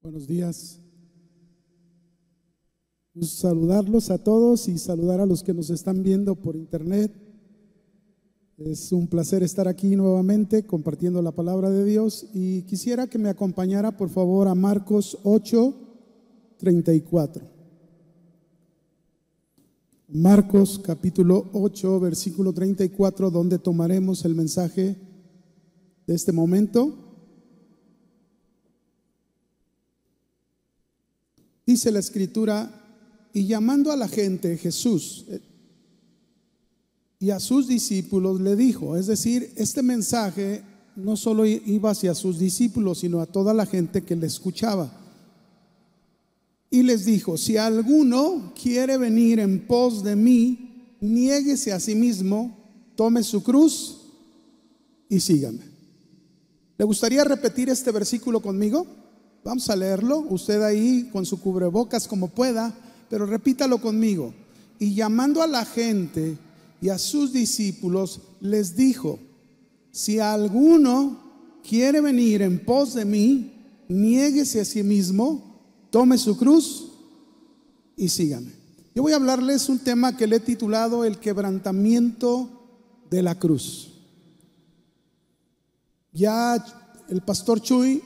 Buenos días. Saludarlos a todos y saludar a los que nos están viendo por internet. Es un placer estar aquí nuevamente compartiendo la palabra de Dios y quisiera que me acompañara por favor a Marcos 8:34. Marcos capítulo 8 versículo 34, donde tomaremos el mensaje de este momento. Dice la escritura: y llamando a la gente, Jesús y a sus discípulos le dijo, es decir, este mensaje no solo iba hacia sus discípulos, sino a toda la gente que le escuchaba. Y les dijo: si alguno quiere venir en pos de mí, niéguese a sí mismo, tome su cruz y sígame. ¿Le gustaría repetir este versículo conmigo? Vamos a leerlo, usted ahí con su cubrebocas como pueda, pero repítalo conmigo. Y llamando a la gente y a sus discípulos les dijo: si alguno quiere venir en pos de mí, niéguese a sí mismo, tome su cruz y sígame. Yo voy a hablarles un tema que le he titulado el quebrantamiento de la cruz. Ya el pastor Chuy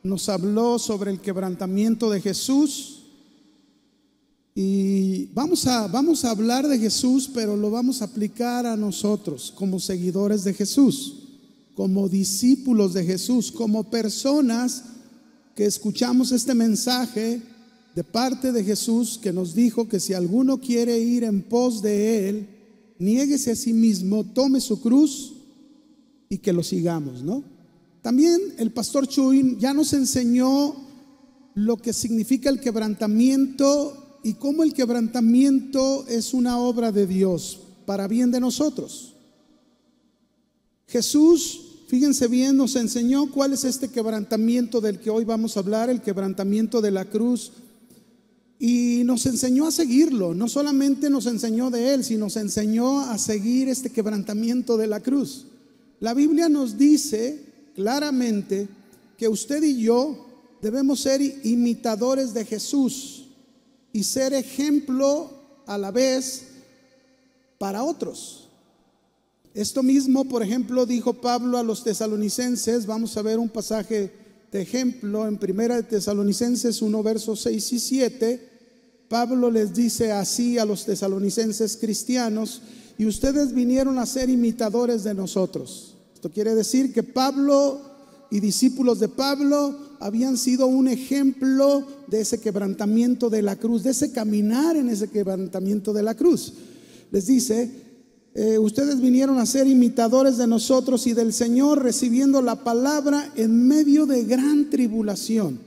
nos habló sobre el quebrantamiento de Jesús y vamos a hablar de Jesús, pero lo vamos a aplicar a nosotros como seguidores de Jesús, como discípulos de Jesús, como personas que escuchamos este mensaje de parte de Jesús, que nos dijo que si alguno quiere ir en pos de Él, niéguese a sí mismo, tome su cruz y que lo sigamos, ¿no? También el pastor Chuy ya nos enseñó lo que significa el quebrantamiento y cómo el quebrantamiento es una obra de Dios para bien de nosotros. Jesús, fíjense bien, nos enseñó cuál es este quebrantamiento del que hoy vamos a hablar, el quebrantamiento de la cruz, y nos enseñó a seguirlo. No solamente nos enseñó de él, sino nos enseñó a seguir este quebrantamiento de la cruz. La Biblia nos dice claramente que usted y yo debemos ser imitadores de Jesús y ser ejemplo a la vez para otros. Esto mismo, por ejemplo, dijo Pablo a los tesalonicenses. Vamos a ver un pasaje de ejemplo en Primera de Tesalonicenses 1, versos 6 y 7. Pablo les dice así a los tesalonicenses cristianos: y ustedes vinieron a ser imitadores de nosotros. Esto quiere decir que Pablo y discípulos de Pablo habían sido un ejemplo de ese quebrantamiento de la cruz, de ese caminar en ese quebrantamiento de la cruz. Les dice: ustedes vinieron a ser imitadores de nosotros y del Señor, recibiendo la palabra en medio de gran tribulación,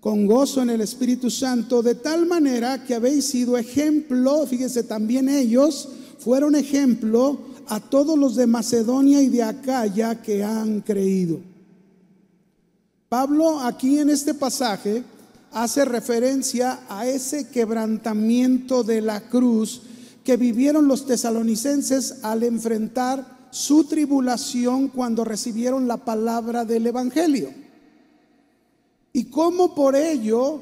con gozo en el Espíritu Santo, de tal manera que habéis sido ejemplo. Fíjense, también ellos fueron ejemplo a todos los de Macedonia y de Acaya que han creído. Pablo aquí en este pasaje hace referencia a ese quebrantamiento de la cruz que vivieron los tesalonicenses al enfrentar su tribulación cuando recibieron la palabra del evangelio, y cómo por ello,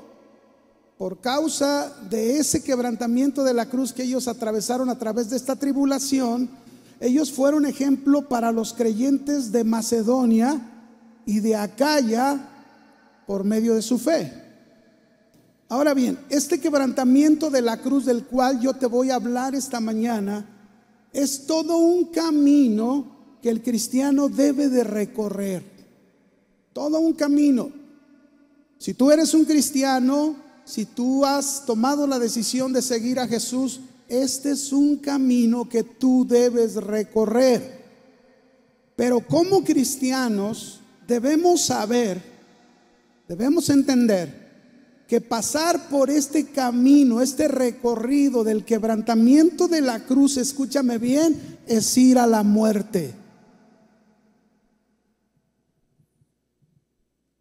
por causa de ese quebrantamiento de la cruz que ellos atravesaron a través de esta tribulación, ellos fueron ejemplo para los creyentes de Macedonia y de Acaya por medio de su fe. Ahora bien, este quebrantamiento de la cruz del cual yo te voy a hablar esta mañana es todo un camino que el cristiano debe de recorrer. Todo un camino. Si tú eres un cristiano, si tú has tomado la decisión de seguir a Jesús, este es un camino que tú debes recorrer. Pero como cristianos debemos saber, debemos entender que pasar por este camino, este recorrido del quebrantamiento de la cruz, escúchame bien, es ir a la muerte.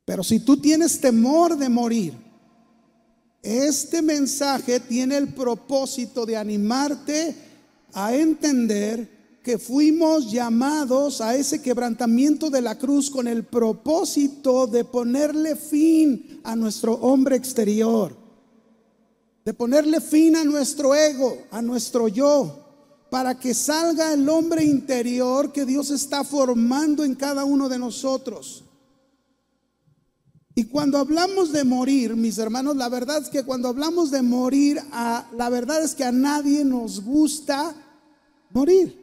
Pero si tú tienes temor de morir, este mensaje tiene el propósito de animarte a entender que fuimos llamados a ese quebrantamiento de la cruz con el propósito de ponerle fin a nuestro hombre exterior, de ponerle fin a nuestro ego, a nuestro yo, para que salga el hombre interior que Dios está formando en cada uno de nosotros. Y cuando hablamos de morir, mis hermanos, la verdad es que cuando hablamos de morir, la verdad es que a nadie nos gusta morir.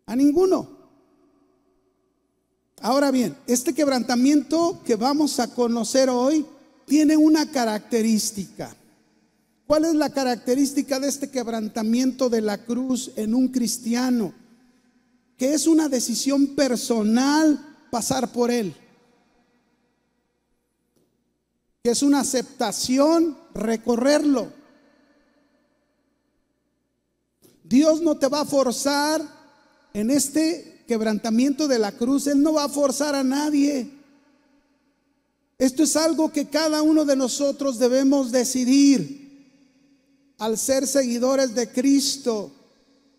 A ninguno. Ahora bien, este quebrantamiento que vamos a conocer hoy tiene una característica. ¿Cuál es la característica de este quebrantamiento de la cruz en un cristiano? Que es una decisión personal pasar por él. Que es una aceptación recorrerlo. Dios no te va a forzar en este quebrantamiento de la cruz. Él no va a forzar a nadie. Esto es algo que cada uno de nosotros debemos decidir al ser seguidores de Cristo.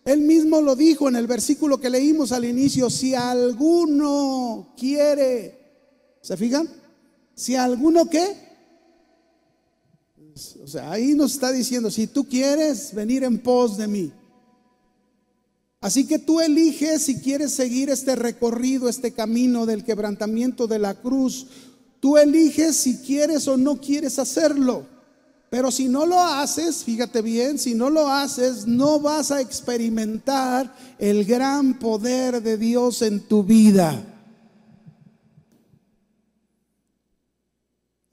Él mismo lo dijo en el versículo que leímos al inicio: si alguno quiere, ¿se fijan? Si alguno ¿qué? O sea, ahí nos está diciendo: si tú quieres venir en pos de mí. Así que tú eliges si quieres seguir este recorrido, este camino del quebrantamiento de la cruz. Tú eliges si quieres o no quieres hacerlo. Pero si no lo haces, fíjate bien, si no lo haces, no vas a experimentar el gran poder de Dios en tu vida.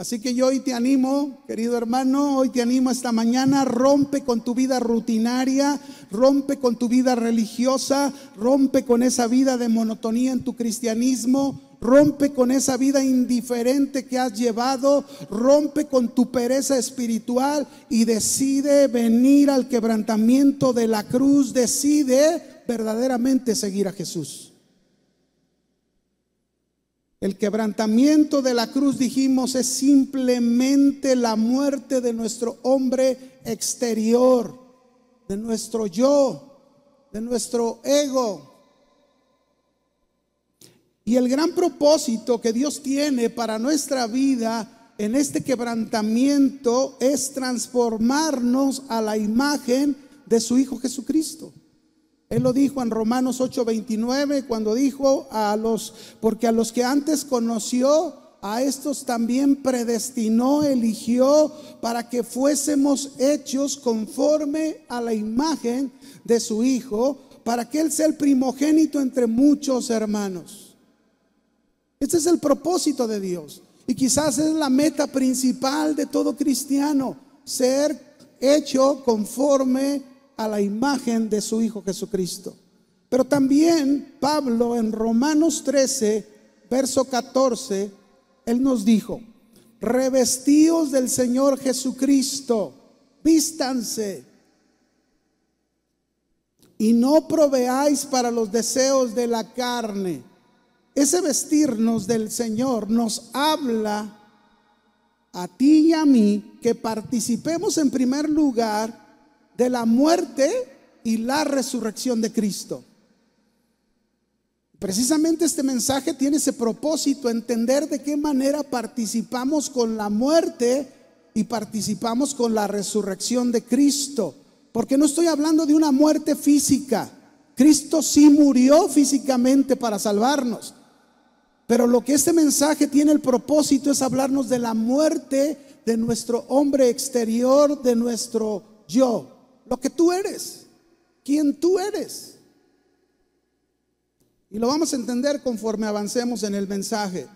Así que yo hoy te animo, querido hermano, hoy te animo esta mañana: rompe con tu vida rutinaria, rompe con tu vida religiosa, rompe con esa vida de monotonía en tu cristianismo, rompe con esa vida indiferente que has llevado, rompe con tu pereza espiritual y decide venir al quebrantamiento de la cruz. Decide verdaderamente seguir a Jesús. El quebrantamiento de la cruz, dijimos, es simplemente la muerte de nuestro hombre exterior, de nuestro yo, de nuestro ego. Y el gran propósito que Dios tiene para nuestra vida en este quebrantamiento es transformarnos a la imagen de su Hijo Jesucristo. Él lo dijo en Romanos 8:29, cuando dijo porque a los que antes conoció, a estos también predestinó, eligió para que fuésemos hechos conforme a la imagen de su Hijo, para que Él sea el primogénito entre muchos hermanos. Este es el propósito de Dios, y quizás es la meta principal de todo cristiano: ser hecho conforme a la imagen de su Hijo Jesucristo. Pero también Pablo en Romanos 13, verso 14, él nos dijo: revestíos del Señor Jesucristo, vístanse, y no proveáis para los deseos de la carne. Ese vestirnos del Señor nos habla a ti y a mí que participemos en primer lugar de la muerte y la resurrección de Cristo. Precisamente este mensaje tiene ese propósito: entender de qué manera participamos con la muerte y participamos con la resurrección de Cristo. Porque no estoy hablando de una muerte física. Cristo sí murió físicamente para salvarnos, pero lo que este mensaje tiene el propósito es hablarnos de la muerte de nuestro hombre exterior, de nuestro yo. Lo que tú eres, quien tú eres. Y lo vamos a entender conforme avancemos en el mensaje.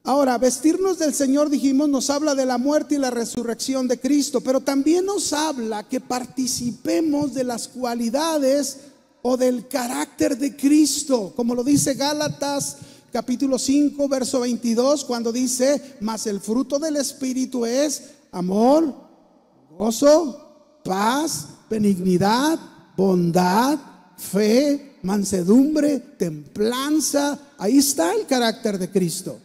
Ahora, vestirnos del Señor, dijimos, nos habla de la muerte y la resurrección de Cristo, pero también nos habla que participemos de las cualidades o del carácter de Cristo, como lo dice Gálatas capítulo 5, verso 22, cuando dice: mas el fruto del Espíritu es amor, gozo, paz, benignidad, bondad, fe, mansedumbre, templanza. Ahí está el carácter de Cristo.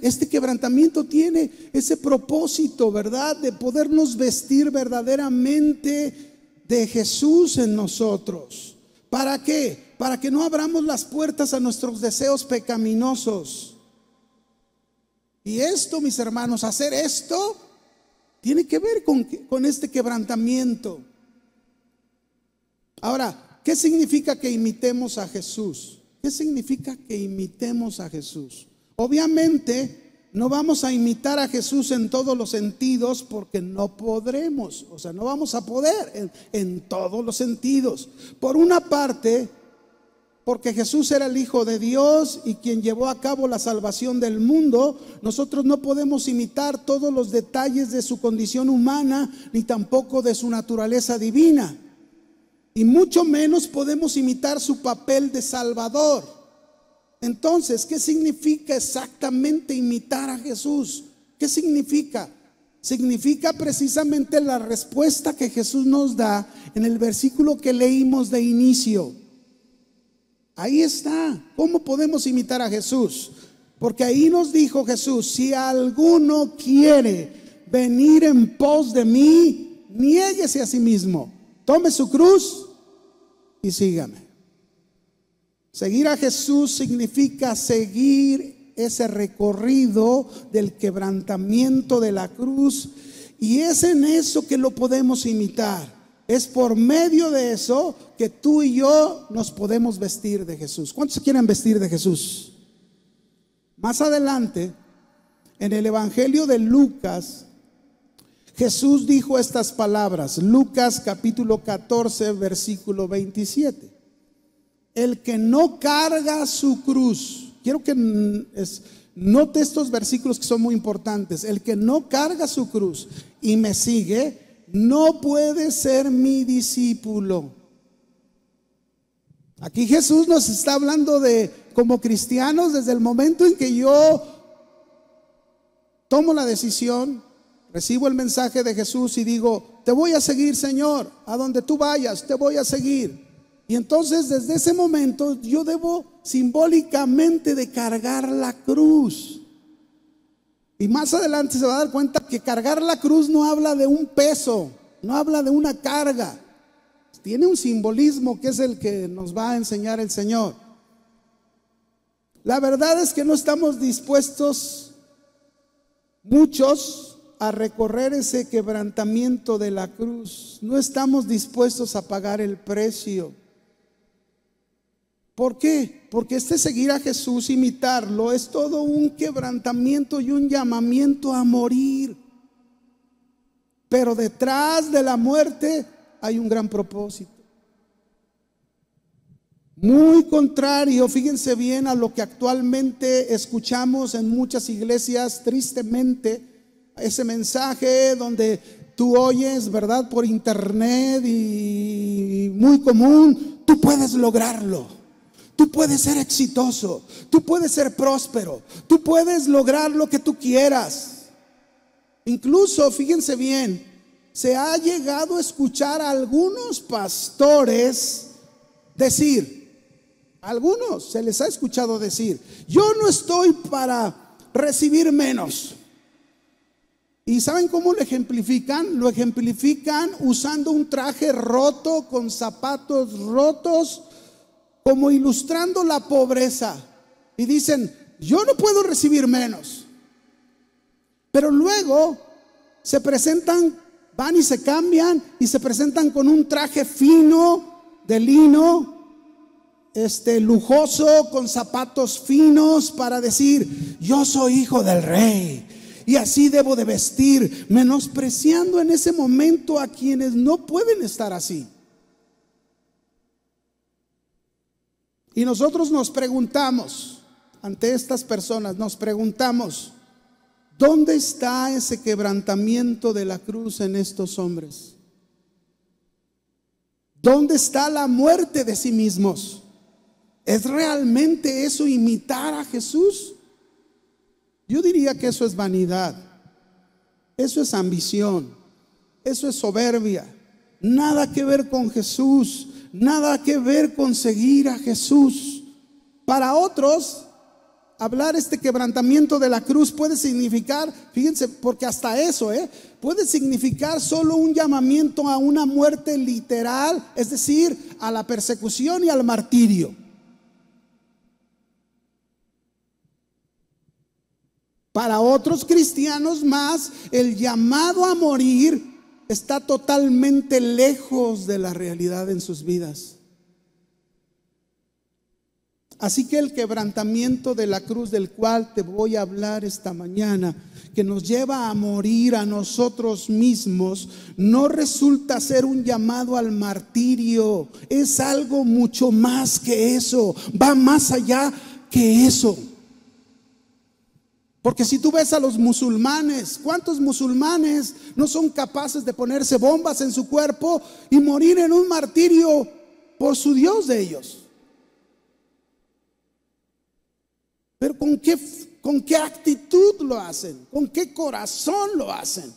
Este quebrantamiento tiene ese propósito, ¿verdad? De podernos vestir verdaderamente de Jesús en nosotros. ¿Para qué? Para que no abramos las puertas a nuestros deseos pecaminosos. Y esto, mis hermanos, hacer esto tiene que ver con este quebrantamiento. Ahora, ¿qué significa que imitemos a Jesús? ¿Qué significa que imitemos a Jesús? Obviamente no vamos a imitar a Jesús en todos los sentidos, porque no podremos, o sea, no vamos a poder en todos los sentidos. Por una parte, porque Jesús era el Hijo de Dios y quien llevó a cabo la salvación del mundo, nosotros no podemos imitar todos los detalles de su condición humana, ni tampoco de su naturaleza divina, y mucho menos podemos imitar su papel de Salvador. Entonces, ¿qué significa exactamente imitar a Jesús? ¿Qué significa? Significa precisamente la respuesta que Jesús nos da en el versículo que leímos de inicio. Ahí está. ¿Cómo podemos imitar a Jesús? Porque ahí nos dijo Jesús: si alguno quiere venir en pos de mí, niéguese a sí mismo, tome su cruz y sígame. Seguir a Jesús significa seguir ese recorrido del quebrantamiento de la cruz, y es en eso que lo podemos imitar. Es por medio de eso que tú y yo nos podemos vestir de Jesús. ¿Cuántos se quieren vestir de Jesús? Más adelante, en el Evangelio de Lucas, Jesús dijo estas palabras. Lucas capítulo 14, versículo 27. El que no carga su cruz. Quiero que note estos versículos que son muy importantes. El que no carga su cruz y me sigue, no puede ser mi discípulo. Aquí Jesús nos está hablando de, como cristianos, desde el momento en que yo tomo la decisión, recibo el mensaje de Jesús y digo: te voy a seguir, Señor, a donde tú vayas, te voy a seguir. Y entonces desde ese momento yo debo simbólicamente de cargar la cruz. Y más adelante se va a dar cuenta que cargar la cruz no habla de un peso, no habla de una carga. Tiene un simbolismo que es el que nos va a enseñar el Señor. La verdad es que no estamos dispuestos muchos a recorrer ese quebrantamiento de la cruz. No estamos dispuestos a pagar el precio. ¿Por qué? Porque seguir a Jesús, imitarlo, es todo un quebrantamiento y un llamamiento a morir. Pero detrás de la muerte hay un gran propósito. Muy contrario, fíjense bien, a lo que actualmente escuchamos en muchas iglesias, tristemente, ese mensaje donde tú oyes, ¿verdad?, por internet, y muy común: tú puedes lograrlo. Tú puedes ser exitoso, tú puedes ser próspero, tú puedes lograr lo que tú quieras. Incluso, fíjense bien, se ha llegado a escuchar a algunos pastores decir, algunos se les ha escuchado decir: yo no estoy para recibir menos. ¿Y saben cómo lo ejemplifican? Lo ejemplifican usando un traje roto, con zapatos rotos, como ilustrando la pobreza, y dicen: yo no puedo recibir menos. Pero luego se presentan, van y se cambian y se presentan con un traje fino de lino, lujoso, con zapatos finos, para decir: yo soy hijo del rey y así debo de vestir, menospreciando en ese momento a quienes no pueden estar así. Y nosotros nos preguntamos, ante estas personas, nos preguntamos: ¿dónde está ese quebrantamiento de la cruz en estos hombres? ¿Dónde está la muerte de sí mismos? ¿Es realmente eso imitar a Jesús? Yo diría que eso es vanidad, eso es ambición, eso es soberbia. Nada que ver con Jesús. Nada que ver con seguir a Jesús. Para otros hablar este quebrantamiento de la cruz puede significar, fíjense, porque hasta eso, puede significar solo un llamamiento a una muerte literal, es decir, a la persecución y al martirio. Para otros cristianos más, el llamado a morir está totalmente lejos de la realidad en sus vidas. Así que el quebrantamiento de la cruz del cual te voy a hablar esta mañana, que nos lleva a morir a nosotros mismos, no resulta ser un llamado al martirio. Es algo mucho más que eso, va más allá que eso. Porque si tú ves a los musulmanes, ¿cuántos musulmanes no son capaces de ponerse bombas en su cuerpo y morir en un martirio por su Dios de ellos? Pero ¿con qué actitud lo hacen? ¿Con qué corazón lo hacen?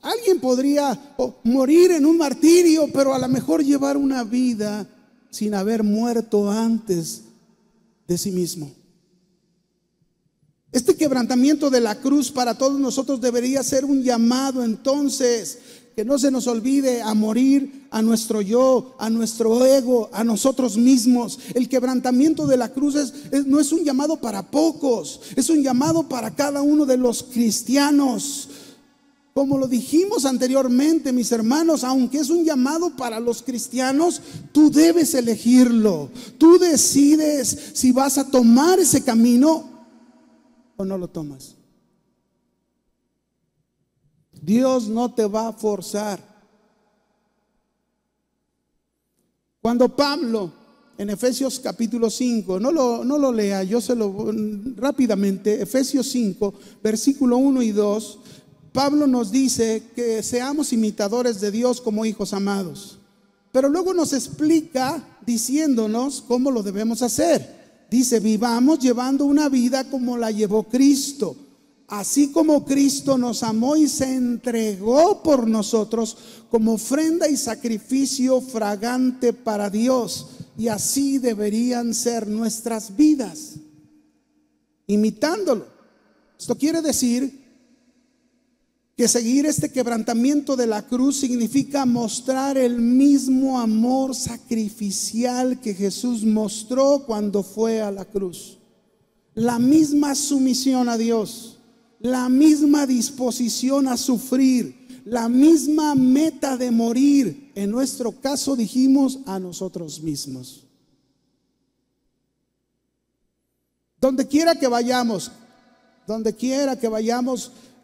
Alguien podría morir en un martirio, pero a lo mejor llevar una vida sin haber muerto antes de sí mismo. Este quebrantamiento de la cruz para todos nosotros debería ser un llamado, entonces, que no se nos olvide a morir a nuestro yo, a nuestro ego, a nosotros mismos. El quebrantamiento de la cruz no es un llamado para pocos, es un llamado para cada uno de los cristianos. Como lo dijimos anteriormente, mis hermanos, aunque es un llamado para los cristianos, tú debes elegirlo. Tú decides si vas a tomar ese camino o no lo tomas. Dios no te va a forzar. Cuando Pablo en Efesios capítulo 5, no lo lea, yo se lo rápidamente, Efesios 5, versículo 1 y 2, Pablo nos dice que seamos imitadores de Dios como hijos amados. Pero luego nos explica diciéndonos cómo lo debemos hacer. Dice, vivamos llevando una vida como la llevó Cristo. Así como Cristo nos amó y se entregó por nosotros como ofrenda y sacrificio fragante para Dios. Y así deberían ser nuestras vidas, imitándolo. Esto quiere decir que seguir este quebrantamiento de la cruz significa mostrar el mismo amor sacrificial que Jesús mostró cuando fue a la cruz. La misma sumisión a Dios, la misma disposición a sufrir, la misma meta de morir. En nuestro caso dijimos a nosotros mismos. Donde quiera que vayamos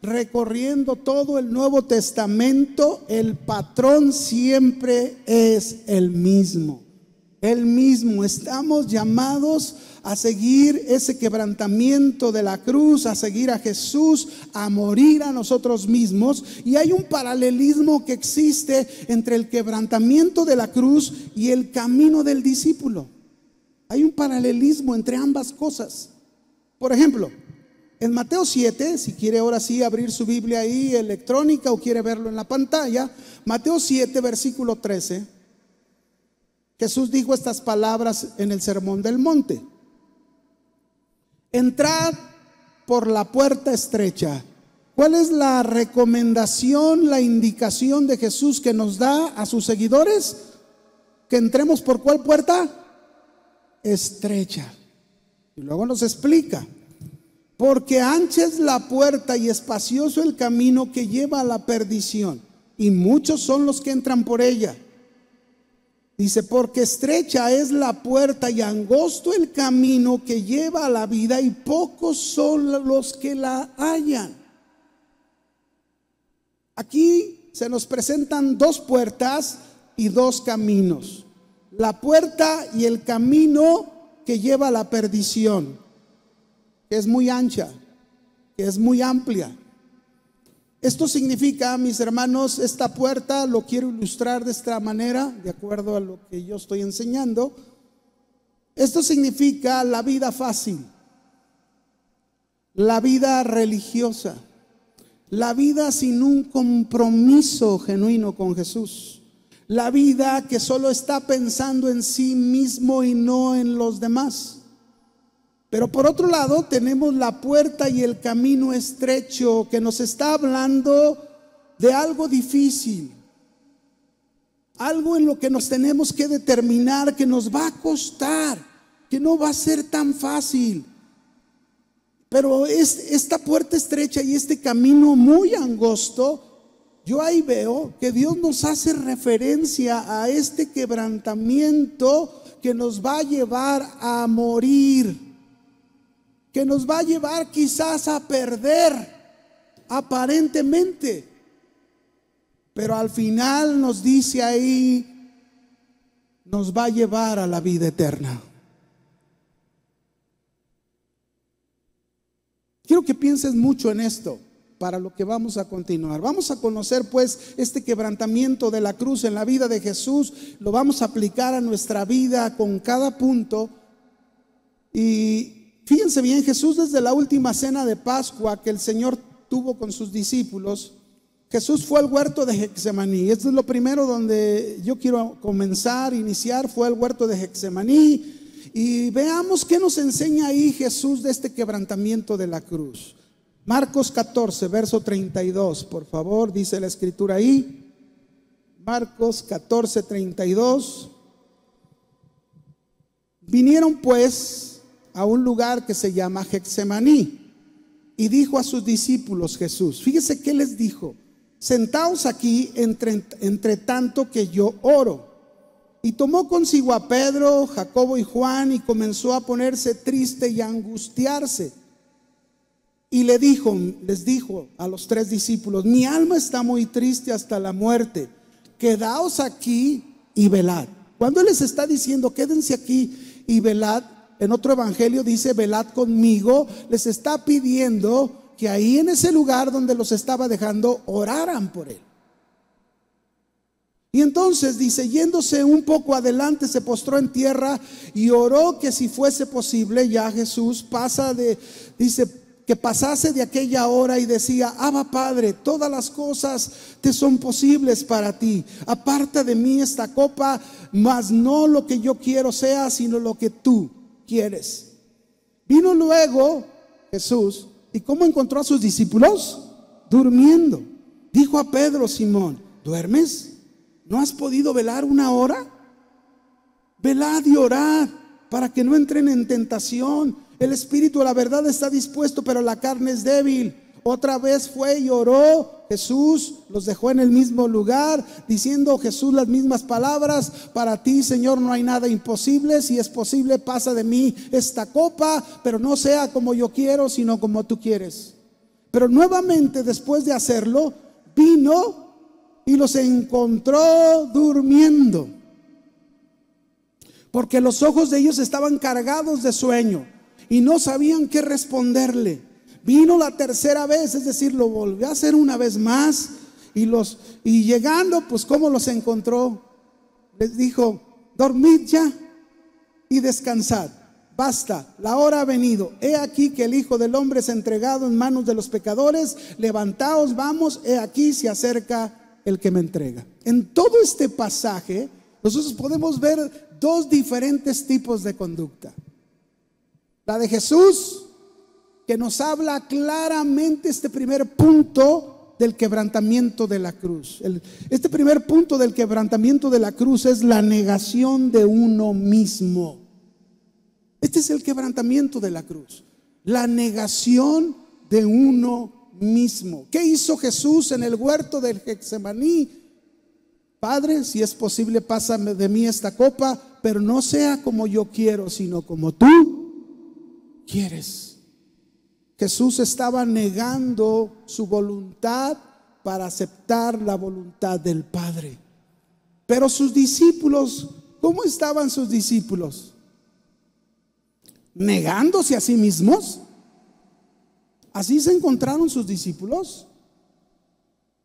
recorriendo todo el Nuevo Testamento, el patrón siempre es el mismo. El mismo. Estamos llamados a seguir ese quebrantamiento de la cruz, a seguir a Jesús, a morir a nosotros mismos. Y hay un paralelismo que existe entre el quebrantamiento de la cruz y el camino del discípulo. Hay un paralelismo entre ambas cosas. Por ejemplo, en Mateo 7, si quiere ahora sí abrir su Biblia ahí electrónica o quiere verlo en la pantalla, Mateo 7, versículo 13, Jesús dijo estas palabras en el Sermón del Monte: entrad por la puerta estrecha. ¿Cuál es la recomendación, la indicación de Jesús que nos da a sus seguidores? Que entremos por ¿cuál puerta? Estrecha. Y luego nos explica: porque ancha es la puerta y espacioso el camino que lleva a la perdición, y muchos son los que entran por ella. Dice, porque estrecha es la puerta y angosto el camino que lleva a la vida, y pocos son los que la hallan. Aquí se nos presentan dos puertas y dos caminos: la puerta y el camino que lleva a la perdición, que es muy ancha, que es muy amplia. Esto significa, mis hermanos, esta puerta lo quiero ilustrar de esta manera, de acuerdo a lo que yo estoy enseñando. Esto significa la vida fácil, la vida religiosa, la vida sin un compromiso genuino con Jesús, la vida que solo está pensando en sí mismo y no en los demás. Pero por otro lado tenemos la puerta y el camino estrecho, que nos está hablando de algo difícil, algo en lo que nos tenemos que determinar, que nos va a costar, que no va a ser tan fácil. Pero esta puerta estrecha y este camino muy angosto, yo ahí veo que Dios nos hace referencia a este quebrantamiento que nos va a llevar a morir, que nos va a llevar quizás a perder aparentemente, pero al final nos dice ahí, nos va a llevar a la vida eterna. Quiero que pienses mucho en esto para lo que vamos a continuar. Vamos a conocer pues este quebrantamiento de la cruz en la vida de Jesús. Lo vamos a aplicar a nuestra vida con cada punto. Y fíjense bien, Jesús desde la última cena de Pascua que el Señor tuvo con sus discípulos, Jesús fue al huerto de Getsemaní. Esto es lo primero donde yo quiero comenzar, iniciar, fue al huerto de Getsemaní. Y veamos qué nos enseña ahí Jesús de este quebrantamiento de la cruz. Marcos 14, verso 32, por favor, dice la escritura ahí. Marcos 14, 32. Vinieron pues a un lugar que se llama Getsemaní y dijo a sus discípulos Jesús, fíjese qué les dijo: sentaos aquí entre tanto que yo oro. Y tomó consigo a Pedro, Jacobo y Juan y comenzó a ponerse triste y a angustiarse. Y les dijo a los tres discípulos: mi alma está muy triste hasta la muerte, quedaos aquí y velad. Cuando Él les está diciendo quédense aquí y velad, en otro evangelio dice velad conmigo, les está pidiendo que ahí en ese lugar donde los estaba dejando oraran por Él. Y entonces dice, yéndose un poco adelante, se postró en tierra y oró que si fuese posible, ya Jesús dice que pasase de aquella hora, y decía: Abba Padre, todas las cosas te son posibles para ti, aparta de mí esta copa, mas no lo que yo quiero sea, sino lo que tú quieres. Vino luego Jesús, ¿y cómo encontró a sus discípulos? Durmiendo. Dijo a Pedro: Simón, ¿duermes? ¿No has podido velar una hora? Velad y orad para que no entren en tentación. El espíritu, la verdad, está dispuesto, pero la carne es débil. Otra vez fue y oró Jesús, los dejó en el mismo lugar, diciendo Jesús las mismas palabras: para ti, Señor, no hay nada imposible. Si es posible, pasa de mí esta copa, pero no sea como yo quiero, sino como tú quieres. Pero nuevamente, después de hacerlo, vino y los encontró durmiendo, porque los ojos de ellos estaban cargados de sueño y no sabían qué responderle. Vino la tercera vez, es decir, lo volvió a hacer una vez más, y llegando, pues ¿cómo los encontró? Les dijo: dormid ya y descansad, basta, la hora ha venido. He aquí que el Hijo del Hombre es entregado en manos de los pecadores. Levantaos, vamos, he aquí se acerca el que me entrega. En todo este pasaje nosotros podemos ver dos diferentes tipos de conducta. La de Jesús, que nos habla claramente este primer punto del quebrantamiento de la cruz. Este primer punto del quebrantamiento de la cruz es la negación de uno mismo. Este es el quebrantamiento de la cruz, la negación de uno mismo. ¿Qué hizo Jesús en el huerto del Getsemaní? Padre, si es posible, pásame de mí esta copa, pero no sea como yo quiero, sino como tú quieres. Jesús estaba negando su voluntad para aceptar la voluntad del Padre. Pero sus discípulos, ¿cómo estaban sus discípulos? ¿Negándose a sí mismos? ¿Así se encontraron sus discípulos?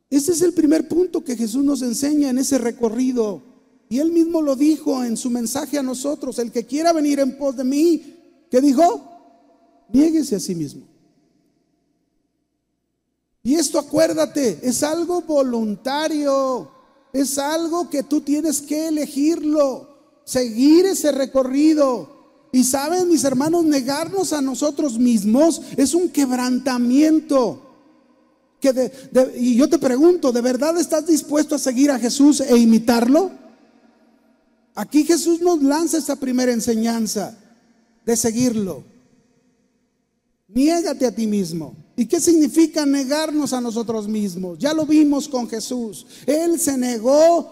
Este es el primer punto que Jesús nos enseña en ese recorrido. Y Él mismo lo dijo en su mensaje a nosotros: el que quiera venir en pos de mí, ¿qué dijo? Niéguese a sí mismo. Y esto, acuérdate, es algo voluntario. Es algo que tú tienes que elegirlo, seguir ese recorrido. Y saben, mis hermanos, negarnos a nosotros mismos es un quebrantamiento. Y yo te pregunto, ¿de verdad estás dispuesto a seguir a Jesús e imitarlo? Aquí Jesús nos lanza esta primera enseñanza de seguirlo. Niégate a ti mismo. ¿Y qué significa negarnos a nosotros mismos? Ya lo vimos con Jesús. Él se negó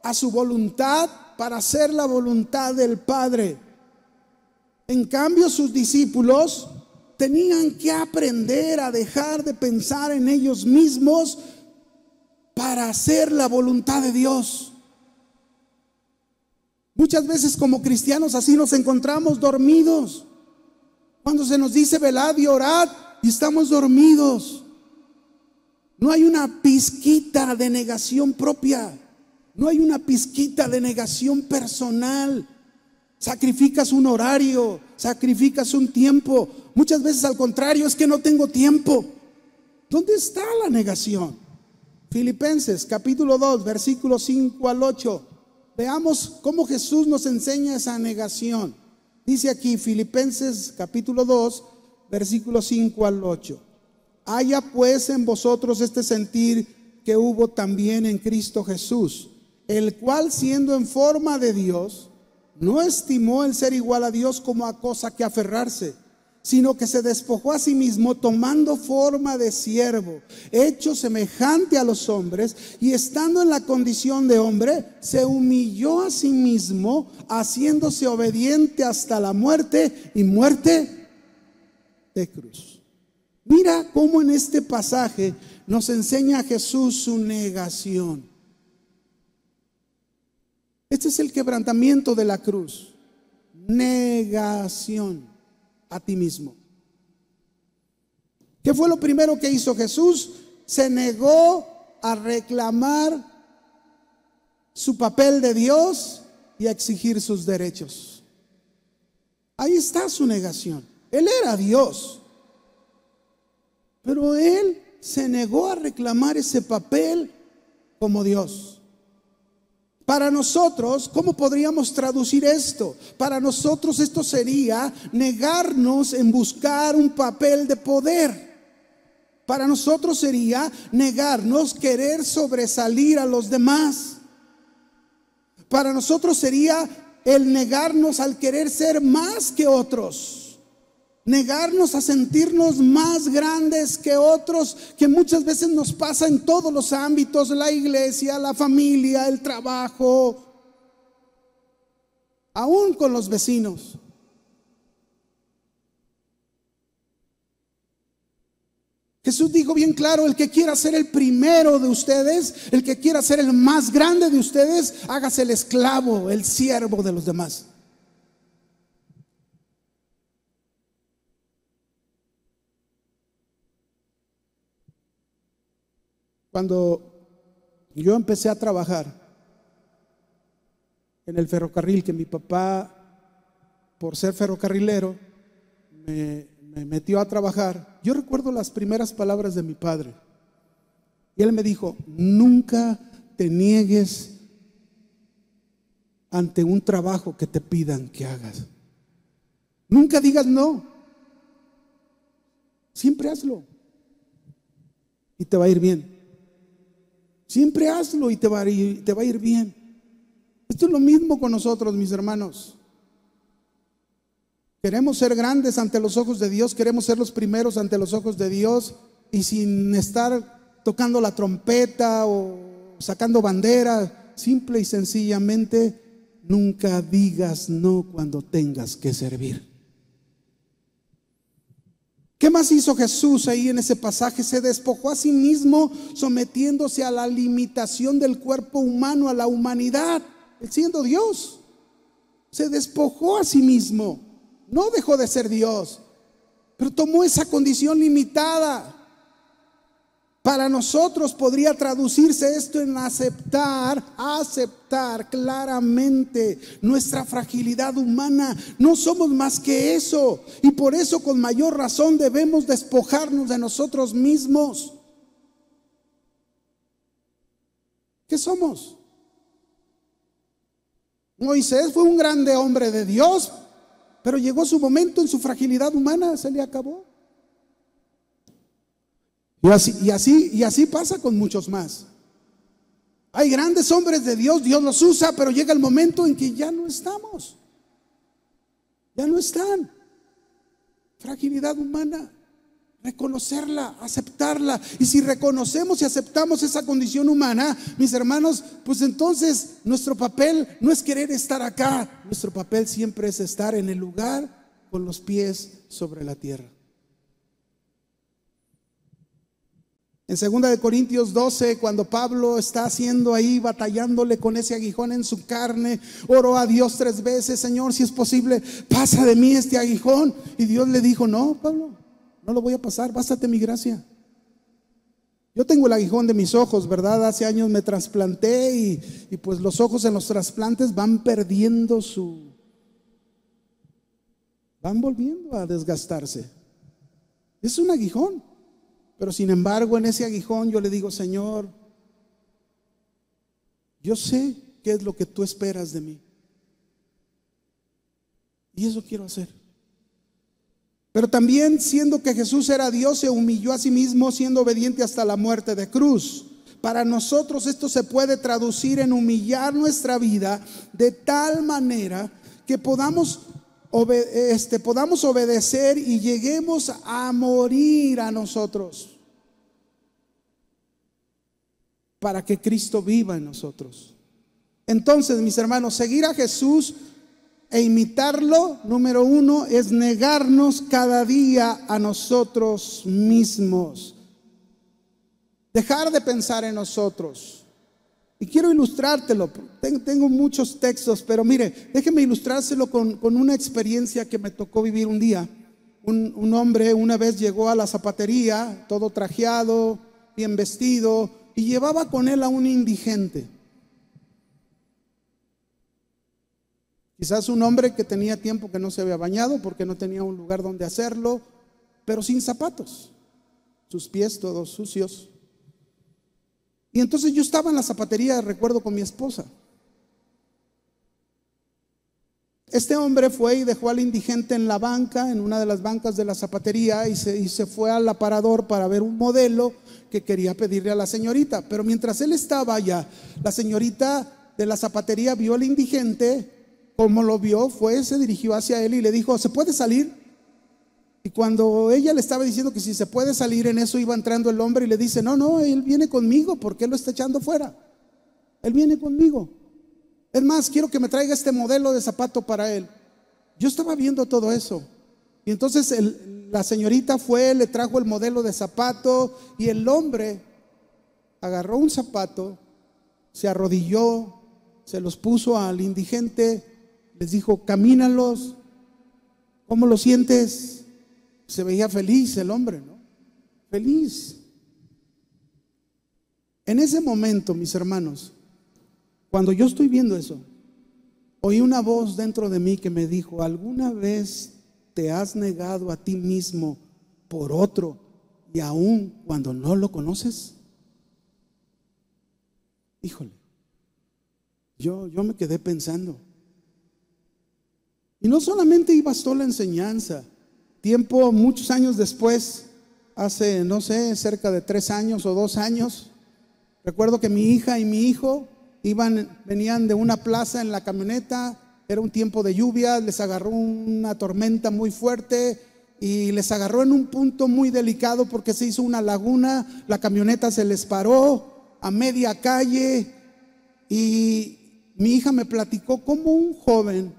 a su voluntad para hacer la voluntad del Padre. En cambio, sus discípulos tenían que aprender a dejar de pensar en ellos mismos para hacer la voluntad de Dios. Muchas veces como cristianos así nos encontramos dormidos. Cuando se nos dice velad y orad y estamos dormidos. No hay una pizquita de negación propia. No hay una pizquita de negación personal. Sacrificas un horario, sacrificas un tiempo. Muchas veces al contrario, es que no tengo tiempo. ¿Dónde está la negación? Filipenses capítulo 2, versículos 5 al 8. Veamos cómo Jesús nos enseña esa negación. Dice aquí Filipenses capítulo 2, versículos 5 al 8. Haya pues en vosotros este sentir que hubo también en Cristo Jesús, el cual siendo en forma de Dios, no estimó el ser igual a Dios como a cosa que aferrarse, sino que se despojó a sí mismo, tomando forma de siervo, hecho semejante a los hombres, y estando en la condición de hombre, se humilló a sí mismo, haciéndose obediente hasta la muerte, y muerte de cruz. Mira cómo en este pasaje nos enseña Jesús su negación. Este es el quebrantamiento de la cruz. Negación a ti mismo. ¿Qué fue lo primero que hizo Jesús? Se negó a reclamar su papel de Dios y a exigir sus derechos. Ahí está su negación. Él era Dios, pero él se negó a reclamar ese papel como Dios. Para nosotros, ¿cómo podríamos traducir esto? Para nosotros esto sería negarnos en buscar un papel de poder. Para nosotros sería negarnos querer sobresalir a los demás. Para nosotros sería el negarnos al querer ser más que otros. Negarnos a sentirnos más grandes que otros, que muchas veces nos pasa en todos los ámbitos: la iglesia, la familia, el trabajo, aún con los vecinos. Jesús dijo bien claro: el que quiera ser el primero de ustedes, el que quiera ser el más grande de ustedes, hágase el esclavo, el siervo de los demás. Cuando yo empecé a trabajar en el ferrocarril, que mi papá, por ser ferrocarrilero, me metió a trabajar, yo recuerdo las primeras palabras de mi padre. Y él me dijo: nunca te niegues ante un trabajo que te pidan que hagas. Nunca digas no. Siempre hazlo y te va a ir bien. Siempre hazlo y te va a ir bien. Esto es lo mismo con nosotros, mis hermanos. Queremos ser grandes ante los ojos de Dios, queremos ser los primeros ante los ojos de Dios, y sin estar tocando la trompeta o sacando bandera, simple y sencillamente, nunca digas no cuando tengas que servir. ¿Qué más hizo Jesús ahí en ese pasaje? Se despojó a sí mismo, sometiéndose a la limitación del cuerpo humano, a la humanidad. Él siendo Dios, se despojó a sí mismo. No dejó de ser Dios, pero tomó esa condición limitada. Para nosotros podría traducirse esto en aceptar claramente nuestra fragilidad humana. No somos más que eso, y por eso con mayor razón debemos despojarnos de nosotros mismos. ¿Qué somos? Moisés fue un grande hombre de Dios, pero llegó su momento en su fragilidad humana, se le acabó. Y así pasa con muchos más. Hay grandes hombres de Dios, Dios los usa, pero llega el momento en que ya no estamos. Ya no están. Fragilidad humana. Reconocerla, aceptarla. Y si reconocemos y aceptamos esa condición humana, mis hermanos, pues entonces nuestro papel no es querer estar acá. Nuestro papel siempre es estar en el lugar con los pies sobre la tierra. En 2 Corintios 12, cuando Pablo está haciendo ahí, batallándole con ese aguijón en su carne, oró a Dios 3 veces: Señor, si es posible, pasa de mí este aguijón. Y Dios le dijo: no, Pablo, no lo voy a pasar, bástate mi gracia. Yo tengo el aguijón de mis ojos, ¿verdad? Hace años me trasplanté y pues los ojos en los trasplantes van perdiendo van volviendo a desgastarse. Es un aguijón. Pero sin embargo, en ese aguijón yo le digo: Señor, yo sé qué es lo que tú esperas de mí, y eso quiero hacer. Pero también, siendo que Jesús era Dios, se humilló a sí mismo, siendo obediente hasta la muerte de cruz. Para nosotros esto se puede traducir en humillar nuestra vida de tal manera que podamos obedecer y lleguemos a morir a nosotros, para que Cristo viva en nosotros. Entonces, mis hermanos, seguir a Jesús e imitarlo, número 1, es negarnos cada día a nosotros mismos, dejar de pensar en nosotros. Y quiero ilustrártelo. Tengo muchos textos, pero mire, déjeme ilustrárselo con una experiencia que me tocó vivir un día. Un hombre una vez llegó a la zapatería, todo trajeado, bien vestido, y llevaba con él a un indigente. Quizás un hombre que tenía tiempo que no se había bañado porque no tenía un lugar donde hacerlo, pero sin zapatos, sus pies todos sucios. Y entonces yo estaba en la zapatería, recuerdo, con mi esposa. Este hombre fue y dejó al indigente en la banca, en una de las bancas de la zapatería, y se fue al aparador para ver un modelo que quería pedirle a la señorita. Pero mientras él estaba allá, la señorita de la zapatería vio al indigente. Como lo vio, se dirigió hacia él y le dijo: ¿se puede salir? Y cuando ella le estaba diciendo que si se puede salir, en eso iba entrando el hombre y le dice: no, él viene conmigo. ¿Por qué lo está echando fuera? Él viene conmigo. Es más, quiero que me traiga este modelo de zapato para él. Yo estaba viendo todo eso. Y entonces la señorita fue, le trajo el modelo de zapato, y el hombre agarró un zapato, se arrodilló, se los puso al indigente, les dijo: camínalos. ¿Cómo lo sientes? Se veía feliz el hombre, ¿no? Feliz. En ese momento, mis hermanos, cuando yo estoy viendo eso, oí una voz dentro de mí que me dijo: ¿alguna vez te has negado a ti mismo por otro, y aún cuando no lo conoces? Híjole, yo me quedé pensando. Y no solamente bastó la enseñanza. Muchos años después, hace, no sé, cerca de 3 años o 2 años, recuerdo que mi hija y mi hijo venían de una plaza en la camioneta. Era un tiempo de lluvia, les agarró una tormenta muy fuerte y les agarró en un punto muy delicado porque se hizo una laguna. La camioneta se les paró a media calle, y mi hija me platicó cómo un joven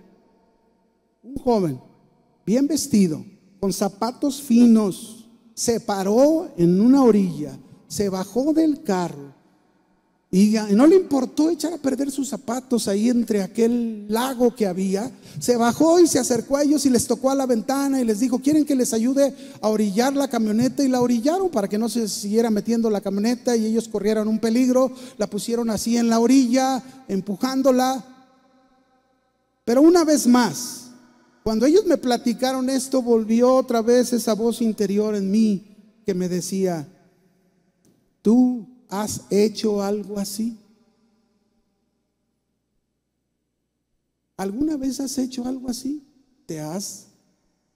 bien vestido, con zapatos finos, se paró en una orilla, se bajó del carro y no le importó echar a perder sus zapatos ahí entre aquel lago que había. Se bajó y se acercó a ellos y les tocó a la ventana y les dijo: ¿quieren que les ayude a orillar la camioneta? Y la orillaron para que no se siguiera metiendo la camioneta y ellos corrieran un peligro. La pusieron así en la orilla, empujándola. Pero una vez más, cuando ellos me platicaron esto, volvió otra vez esa voz interior en mí que me decía: ¿tú has hecho algo así? ¿Alguna vez has hecho algo así? ¿Te has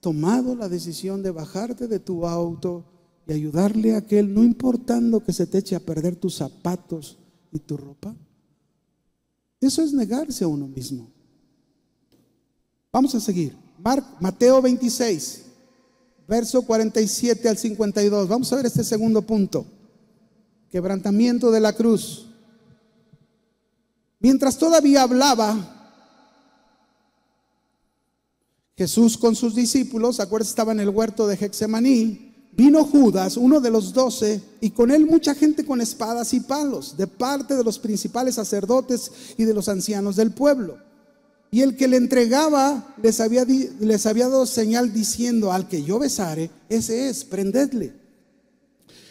tomado la decisión de bajarte de tu auto y ayudarle a aquel, no importando que se te eche a perder tus zapatos y tu ropa? Eso es negarse a uno mismo. Vamos a seguir. Mateo 26, verso 47 al 52. Vamos a ver este segundo punto. Quebrantamiento de la cruz. Mientras todavía hablaba Jesús con sus discípulos, acuérdense, estaba en el huerto de Getsemaní, vino Judas, uno de los 12, y con él mucha gente con espadas y palos, de parte de los principales sacerdotes y de los ancianos del pueblo. Y el que le entregaba les había dado señal diciendo: al que yo besare, ese es, prendedle.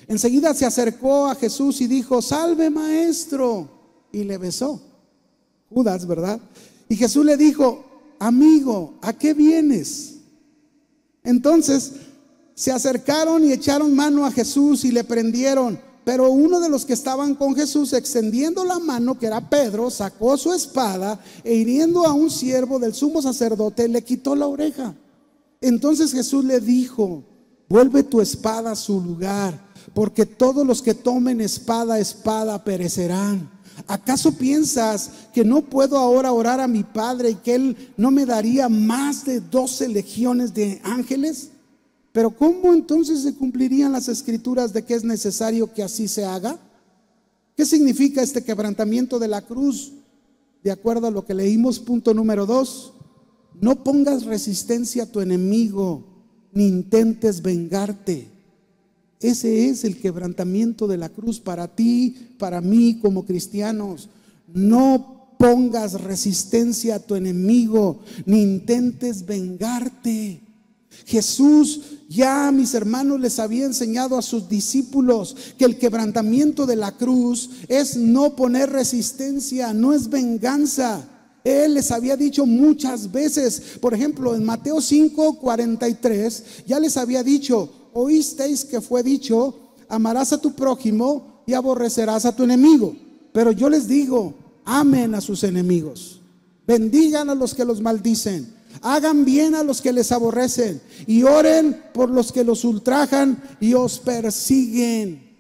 Enseguida se acercó a Jesús y dijo: salve, maestro, y le besó. Judas, ¿verdad? Y Jesús le dijo: amigo, ¿a qué vienes? Entonces se acercaron y echaron mano a Jesús y le prendieron. Pero uno de los que estaban con Jesús, extendiendo la mano, que era Pedro, sacó su espada e hiriendo a un siervo del sumo sacerdote, le quitó la oreja. Entonces Jesús le dijo: vuelve tu espada a su lugar, porque todos los que tomen espada perecerán. ¿Acaso piensas que no puedo ahora orar a mi Padre y que Él no me daría más de 12 legiones de ángeles? Pero ¿cómo entonces se cumplirían las escrituras de que es necesario que así se haga? ¿Qué significa este quebrantamiento de la cruz? De acuerdo a lo que leímos, punto número 2, no pongas resistencia a tu enemigo, ni intentes vengarte. Ese es el quebrantamiento de la cruz para ti, para mí como cristianos. No pongas resistencia a tu enemigo, ni intentes vengarte. Jesús ya, mis hermanos, les había enseñado a sus discípulos que el quebrantamiento de la cruz es no poner resistencia, no es venganza. Él les había dicho muchas veces, por ejemplo, en Mateo 5:43, ya les había dicho: oísteis que fue dicho, amarás a tu prójimo y aborrecerás a tu enemigo. Pero yo les digo, amen a sus enemigos, bendigan a los que los maldicen, hagan bien a los que les aborrecen y oren por los que los ultrajan y os persiguen.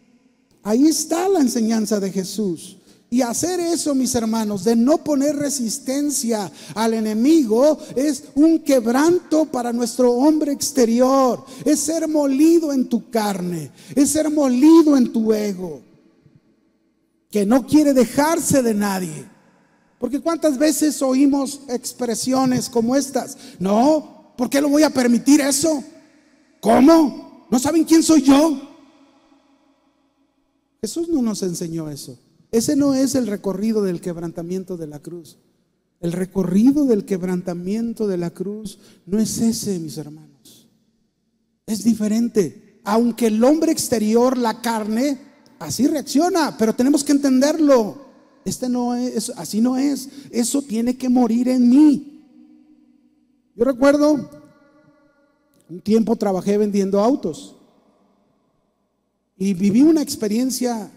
Ahí está la enseñanza de Jesús. Y hacer eso, mis hermanos, de no poner resistencia al enemigo, es un quebranto para nuestro hombre exterior. Es ser molido en tu carne, es ser molido en tu ego, que no quiere dejarse de nadie. Porque cuántas veces oímos expresiones como estas: no, ¿por qué lo voy a permitir eso? ¿Cómo? ¿No saben quién soy yo? Jesús no nos enseñó eso. Ese no es el recorrido del quebrantamiento de la cruz. El recorrido del quebrantamiento de la cruz no es ese, mis hermanos. Es diferente. Aunque el hombre exterior, la carne, así reacciona, pero tenemos que entenderlo. No es, así no es. Eso tiene que morir en mí. Yo recuerdo un tiempo trabajé vendiendo autos y viví una experiencia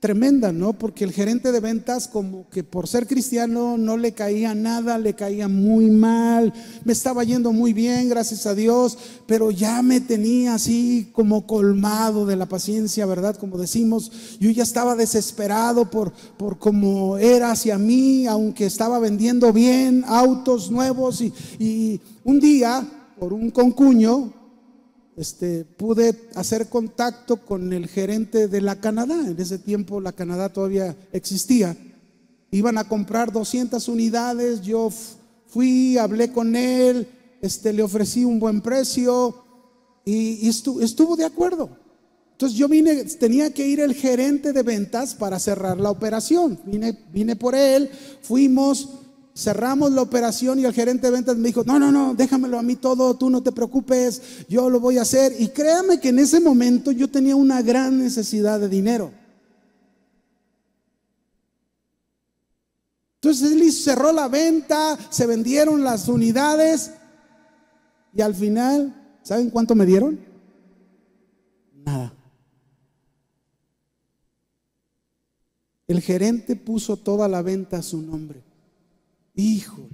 tremenda, ¿no? Porque el gerente de ventas, como que por ser cristiano, no le caía nada, le caía muy mal. Me estaba yendo muy bien, gracias a Dios, pero ya me tenía así como colmado de la paciencia, ¿verdad? Como decimos, yo ya estaba desesperado por cómo era hacia mí, aunque estaba vendiendo bien autos nuevos. Y un día, por un concuño, pude hacer contacto con el gerente de la Canadá. En ese tiempo la Canadá todavía existía. Iban a comprar 200 unidades. Yo fui, hablé con él, le ofrecí un buen precio y estuvo de acuerdo. Entonces yo tenía que ir el gerente de ventas para cerrar la operación. Vine por él, fuimos, cerramos la operación y el gerente de ventas me dijo: no, déjamelo a mí todo, tú no te preocupes, yo lo voy a hacer. Y créame que en ese momento yo tenía una gran necesidad de dinero. Entonces él cerró la venta, se vendieron las unidades y al final, ¿saben cuánto me dieron? Nada. El gerente puso toda la venta a su nombre. Hijo,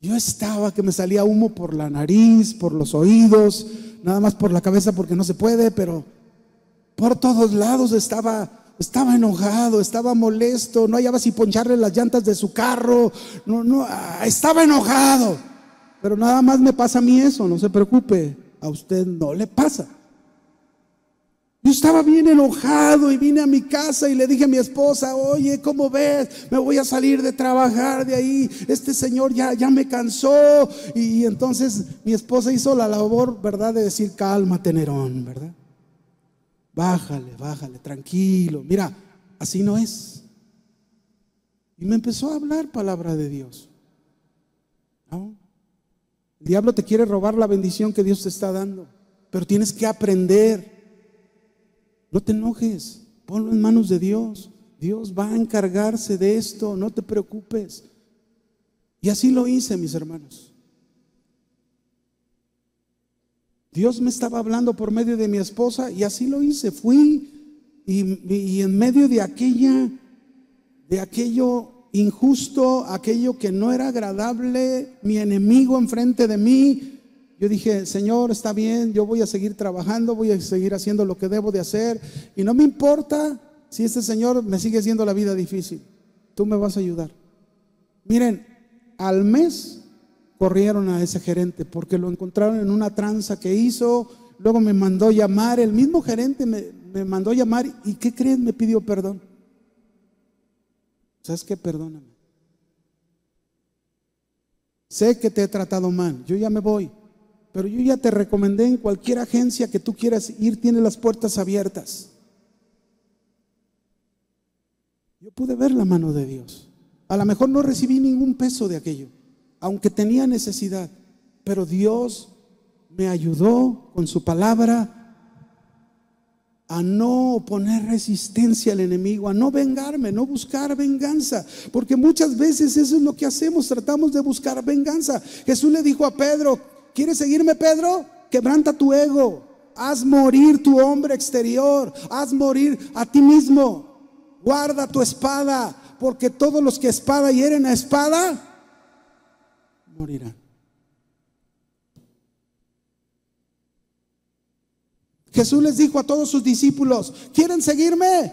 Yo estaba que me salía humo por la nariz, por los oídos, nada más por la cabeza porque no se puede, pero por todos lados estaba enojado, estaba molesto, no hallaba si poncharle las llantas de su carro, estaba enojado. Pero nada más me pasa a mí eso, no se preocupe, a usted no le pasa. Yo estaba bien enojado y vine a mi casa y le dije a mi esposa: oye, ¿cómo ves? Me voy a salir de trabajar de ahí, este señor ya me cansó. Y entonces mi esposa hizo la labor, ¿verdad?, de decir: cálmate, Nerón, ¿verdad? Bájale, tranquilo, mira, así no es. Y me empezó a hablar palabra de Dios, ¿no? El diablo te quiere robar la bendición que Dios te está dando, pero tienes que aprender. No te enojes, ponlo en manos de Dios. Dios va a encargarse de esto, no te preocupes. Y así lo hice, mis hermanos. Dios me estaba hablando por medio de mi esposa y así lo hice. Fui y en medio de aquello injusto, aquello que no era agradable, mi enemigo enfrente de mí, yo dije: Señor, está bien, yo voy a seguir trabajando, voy a seguir haciendo lo que debo de hacer, y no me importa si este señor me sigue haciendo la vida difícil, tú me vas a ayudar. Miren, al mes corrieron a ese gerente porque lo encontraron en una tranza que hizo. Luego me mandó llamar, el mismo gerente me mandó llamar, y ¿qué creen? Me pidió perdón. ¿Sabes qué? Perdóname, sé que te he tratado mal, yo ya me voy, pero yo ya te recomendé en cualquier agencia que tú quieras ir, tiene las puertas abiertas. Yo pude ver la mano de Dios. A lo mejor no recibí ningún peso de aquello, aunque tenía necesidad, pero Dios me ayudó con su palabra a no poner resistencia al enemigo, a no vengarme, no buscar venganza, porque muchas veces eso es lo que hacemos, tratamos de buscar venganza. Jesús le dijo a Pedro: ¿quieres seguirme, Pedro? Quebranta tu ego, haz morir tu hombre exterior, haz morir a ti mismo, guarda tu espada, porque todos los que espada hieren a espada morirán. Jesús les dijo a todos sus discípulos: ¿quieren seguirme?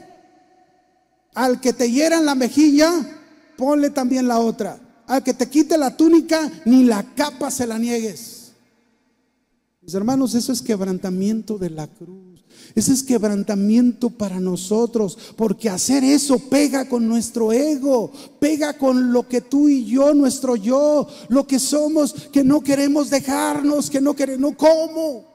Al que te hiera en la mejilla, ponle también la otra. Al que te quite la túnica, ni la capa se la niegues. Mis hermanos, eso es quebrantamiento de la cruz. Ese es quebrantamiento para nosotros, porque hacer eso pega con nuestro ego, pega con lo que tú y yo, nuestro yo, lo que somos, que no queremos dejarnos, que no queremos, no, ¿cómo?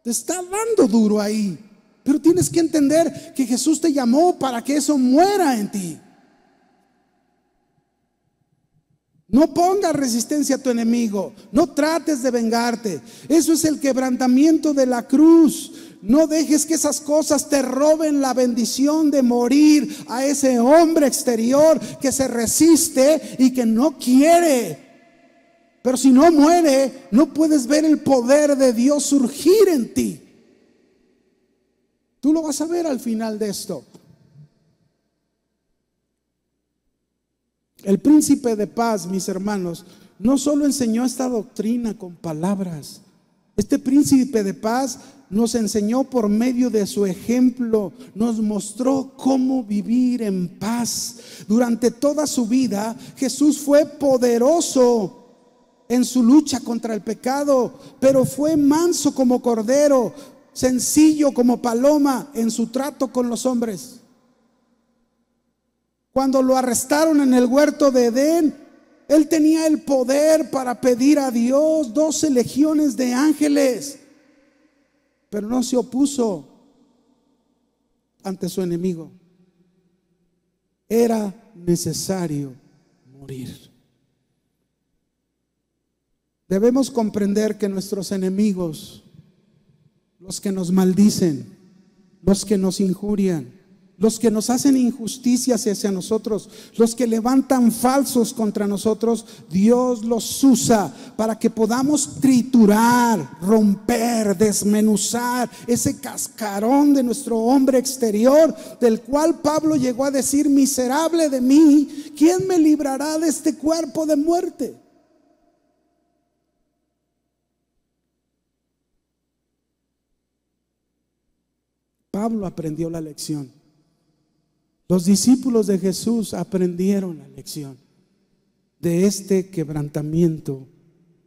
Te está dando duro ahí, pero tienes que entender que Jesús te llamó para que eso muera en ti. No pongas resistencia a tu enemigo, no trates de vengarte. Eso es el quebrantamiento de la cruz. No dejes que esas cosas te roben la bendición de morir a ese hombre exterior que se resiste y que no quiere. Pero si no muere, no puedes ver el poder de Dios surgir en ti. Tú lo vas a ver al final de esto. El príncipe de paz, mis hermanos, no solo enseñó esta doctrina con palabras. Este príncipe de paz nos enseñó por medio de su ejemplo, nos mostró cómo vivir en paz. Durante toda su vida, Jesús fue poderoso en su lucha contra el pecado, pero fue manso como cordero, sencillo como paloma en su trato con los hombres. Cuando lo arrestaron en el huerto de Edén, él tenía el poder para pedir a Dios 12 legiones de ángeles, pero no se opuso ante su enemigo. Era necesario morir. Debemos comprender que nuestros enemigos, los que nos maldicen, los que nos injurian, los que nos hacen injusticias hacia nosotros, los que levantan falsos contra nosotros, Dios los usa para que podamos triturar, romper, desmenuzar ese cascarón de nuestro hombre exterior, del cual Pablo llegó a decir: miserable de mí, ¿quién me librará de este cuerpo de muerte? Pablo aprendió la lección. Los discípulos de Jesús aprendieron la lección de este quebrantamiento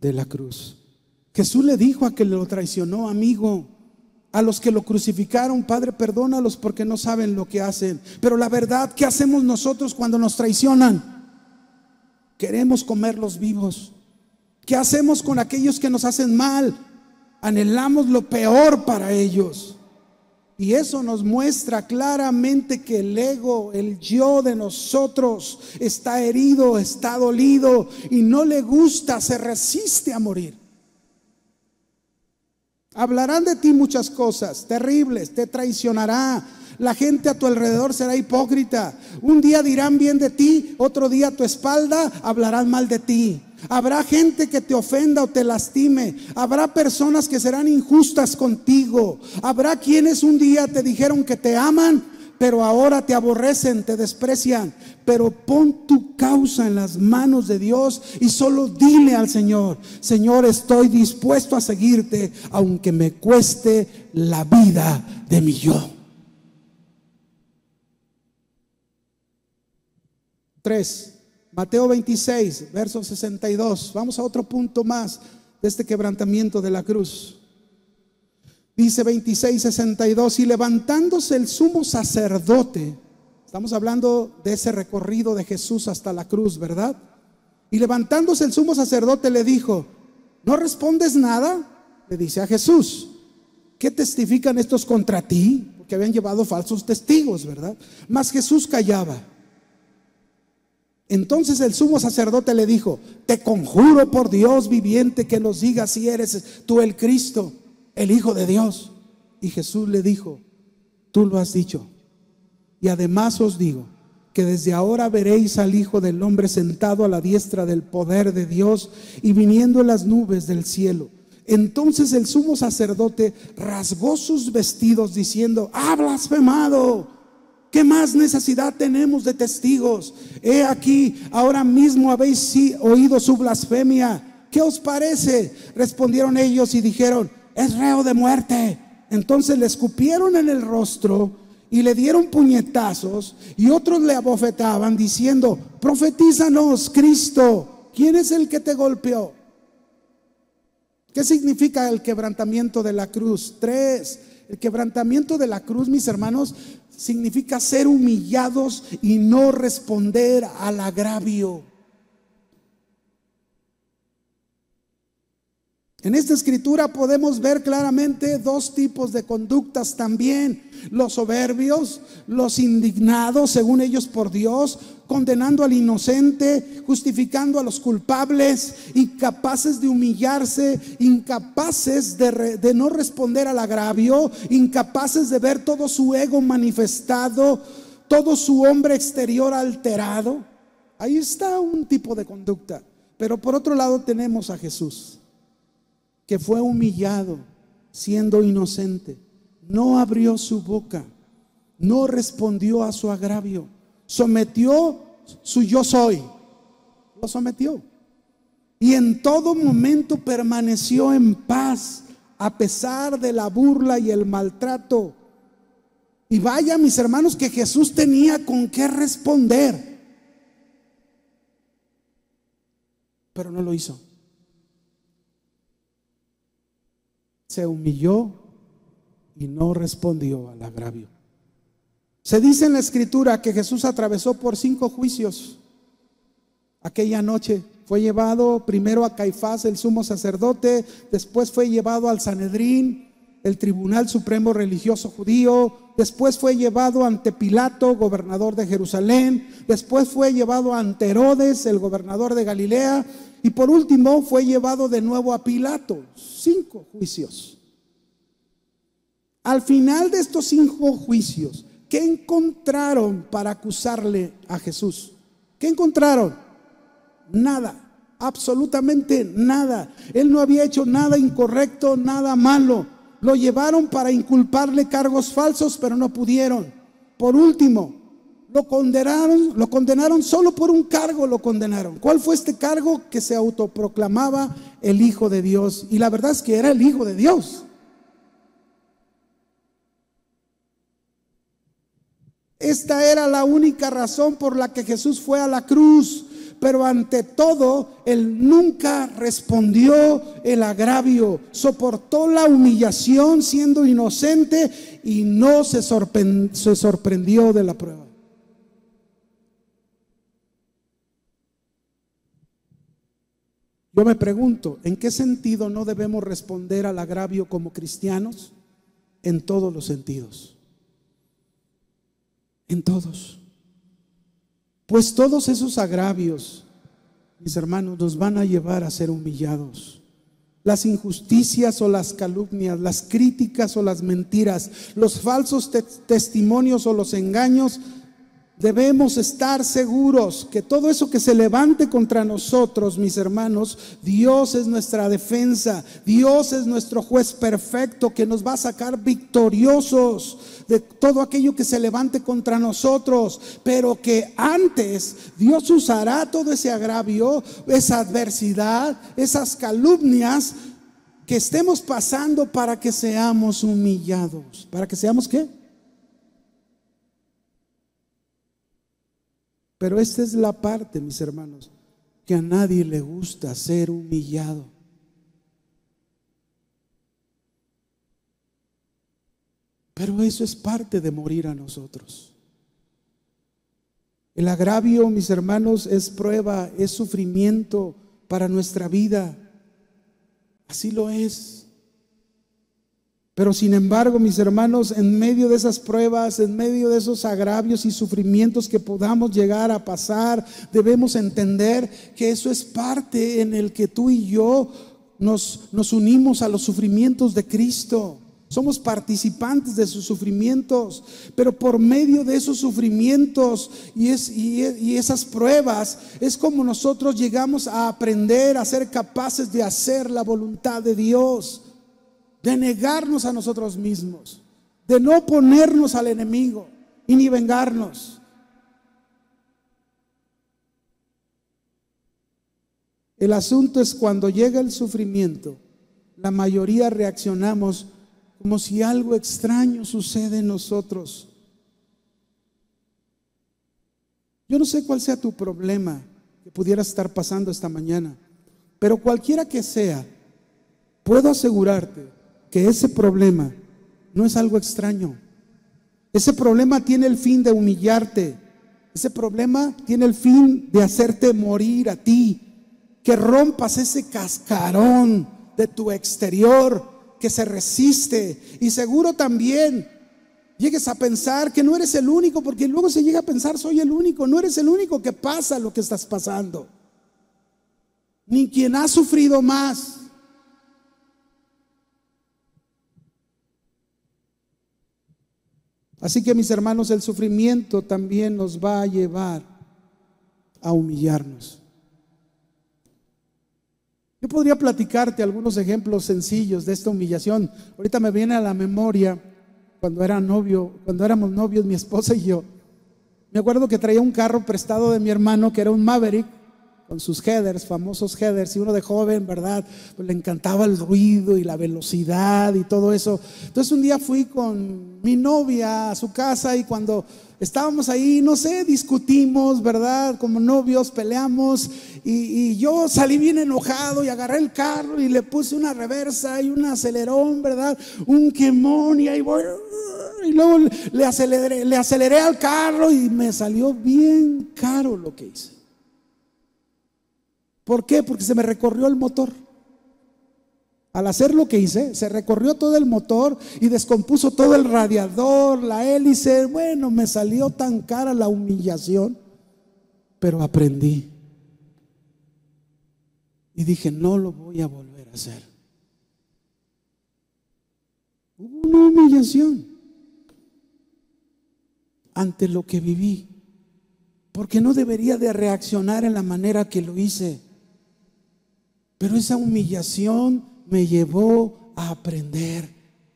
de la cruz. Jesús le dijo a que lo traicionó: amigo, a los que lo crucificaron, Padre, perdónalos porque no saben lo que hacen. Pero la verdad, ¿qué hacemos nosotros cuando nos traicionan? Queremos comerlos vivos. ¿Qué hacemos con aquellos que nos hacen mal? Anhelamos lo peor para ellos. Y eso nos muestra claramente que el ego, el yo de nosotros, está herido, está dolido y no le gusta, se resiste a morir. Hablarán de ti muchas cosas terribles, te traicionará. La gente a tu alrededor será hipócrita. Un día dirán bien de ti, otro día a tu espalda hablarán mal de ti. Habrá gente que te ofenda o te lastime. Habrá personas que serán injustas contigo. Habrá quienes un día te dijeron que te aman, pero ahora te aborrecen, te desprecian. Pero pon tu causa en las manos de Dios y solo dile al Señor: Señor, estoy dispuesto a seguirte aunque me cueste la vida de mi yo. 3. Mateo 26, verso 62. Vamos a otro punto más de este quebrantamiento de la cruz. Dice 26:62: y levantándose el sumo sacerdote, estamos hablando de ese recorrido de Jesús hasta la cruz, ¿verdad? Y levantándose el sumo sacerdote le dijo: ¿no respondes nada? Le dice a Jesús: ¿qué testifican estos contra ti? Porque habían llevado falsos testigos, ¿verdad? Mas Jesús callaba. Entonces el sumo sacerdote le dijo: te conjuro por Dios viviente que nos digas si eres tú el Cristo, el Hijo de Dios. Y Jesús le dijo: tú lo has dicho. Y además os digo que desde ahora veréis al Hijo del Hombre sentado a la diestra del poder de Dios y viniendo en las nubes del cielo. Entonces el sumo sacerdote rasgó sus vestidos diciendo: ¡ha blasfemado! ¿Qué más necesidad tenemos de testigos? He aquí, ahora mismo habéis oído su blasfemia. ¿Qué os parece? Respondieron ellos y dijeron: es reo de muerte. Entonces le escupieron en el rostro y le dieron puñetazos, y otros le abofetaban diciendo: profetízanos, Cristo, ¿quién es el que te golpeó? ¿Qué significa el quebrantamiento de la cruz? 3. El quebrantamiento de la cruz, mis hermanos, significa ser humillados y no responder al agravio. En esta escritura podemos ver claramente dos tipos de conductas también: los soberbios, los indignados según ellos por Dios, condenando al inocente, justificando a los culpables, incapaces de humillarse, incapaces de no responder al agravio, incapaces de ver todo su ego manifestado, todo su hombre exterior alterado. Ahí está un tipo de conducta. Pero por otro lado tenemos a Jesús, que fue humillado siendo inocente, no abrió su boca, no respondió a su agravio, sometió su yo soy, lo sometió, y en todo momento permaneció en paz a pesar de la burla y el maltrato. Y vaya, mis hermanos, que Jesús tenía con qué responder, pero no lo hizo. Se humilló y no respondió al agravio. Se dice en la escritura que Jesús atravesó por 5 juicios. Aquella noche fue llevado primero a Caifás, el sumo sacerdote, después fue llevado al Sanedrín, el tribunal supremo religioso judío, después fue llevado ante Pilato, gobernador de Jerusalén, después fue llevado ante Herodes, el gobernador de Galilea, y por último fue llevado de nuevo a Pilato. 5 juicios. Al final de estos 5 juicios, ¿qué encontraron para acusarle a Jesús? ¿Qué encontraron? Nada, absolutamente nada. Él no había hecho nada incorrecto, nada malo. Lo llevaron para inculparle cargos falsos, pero no pudieron. Por último, lo condenaron solo por un cargo, lo condenaron. ¿Cuál fue este cargo? Que se autoproclamaba el Hijo de Dios. Y la verdad es que era el Hijo de Dios. Esta era la única razón por la que Jesús fue a la cruz. Pero ante todo, Él nunca respondió el agravio, soportó la humillación siendo inocente y no se sorprendió de la prueba. Yo me pregunto, ¿en qué sentido no debemos responder al agravio como cristianos? En todos los sentidos. En todos. Pues todos esos agravios, mis hermanos, nos van a llevar a ser humillados. Las injusticias o las calumnias, las críticas o las mentiras, los falsos testimonios o los engaños, debemos estar seguros que todo eso que se levante contra nosotros, mis hermanos, Dios es nuestra defensa, Dios es nuestro juez perfecto que nos va a sacar victoriosos de todo aquello que se levante contra nosotros, pero que antes Dios usará todo ese agravio, esa adversidad, esas calumnias que estemos pasando para que seamos humillados. ¿Para que seamos qué? Pero esta es la parte, mis hermanos, que a nadie le gusta ser humillado. Pero eso es parte de morir a nosotros. El agravio, mis hermanos, es prueba, es sufrimiento para nuestra vida. Así lo es. Pero sin embargo, mis hermanos, en medio de esas pruebas, en medio de esos agravios y sufrimientos que podamos llegar a pasar, debemos entender que eso es parte en el que tú y yo nos unimos a los sufrimientos de Cristo. Somos participantes de sus sufrimientos, pero por medio de esos sufrimientos y esas pruebas es como nosotros llegamos a aprender a ser capaces de hacer la voluntad de Dios, de negarnos a nosotros mismos, de no oponernos al enemigo y ni vengarnos. El asunto es cuando llega el sufrimiento, la mayoría reaccionamos como si algo extraño sucede en nosotros. Yo no sé cuál sea tu problema que pudiera estar pasando esta mañana, pero cualquiera que sea, puedo asegurarte que ese problema no es algo extraño. Ese problema tiene el fin de humillarte. Ese problema tiene el fin de hacerte morir a ti, que rompas ese cascarón de tu exterior que se resiste, y seguro también llegues a pensar que no eres el único, porque luego se llega a pensar: soy el único. No eres el único que pasa lo que estás pasando, ni quien ha sufrido más. Así que, mis hermanos, el sufrimiento también nos va a llevar a humillarnos. Yo podría platicarte algunos ejemplos sencillos de esta humillación. Ahorita me viene a la memoria cuando éramos novios, mi esposa y yo. Me acuerdo que traía un carro prestado de mi hermano, que era un Maverick, con sus headers, famosos headers, y uno de joven, ¿verdad? Pues le encantaba el ruido y la velocidad y todo eso. Entonces un día fui con mi novia a su casa, y cuando estábamos ahí, no sé, discutimos, ¿verdad? Como novios, peleamos, y yo salí bien enojado y agarré el carro y le puse una reversa y un acelerón, ¿verdad? Un quemón, y ahí voy, y luego le aceleré al carro, y me salió bien caro lo que hice. ¿Por qué? Porque se me recorrió el motor. Al hacer lo que hice, se recorrió todo el motor y descompuso todo el radiador, la hélice. Bueno, me salió tan cara la humillación, pero aprendí. Y dije: no lo voy a volver a hacer. Hubo una humillación ante lo que viví, porque no debería de reaccionar en la manera que lo hice. Pero esa humillación me llevó a aprender.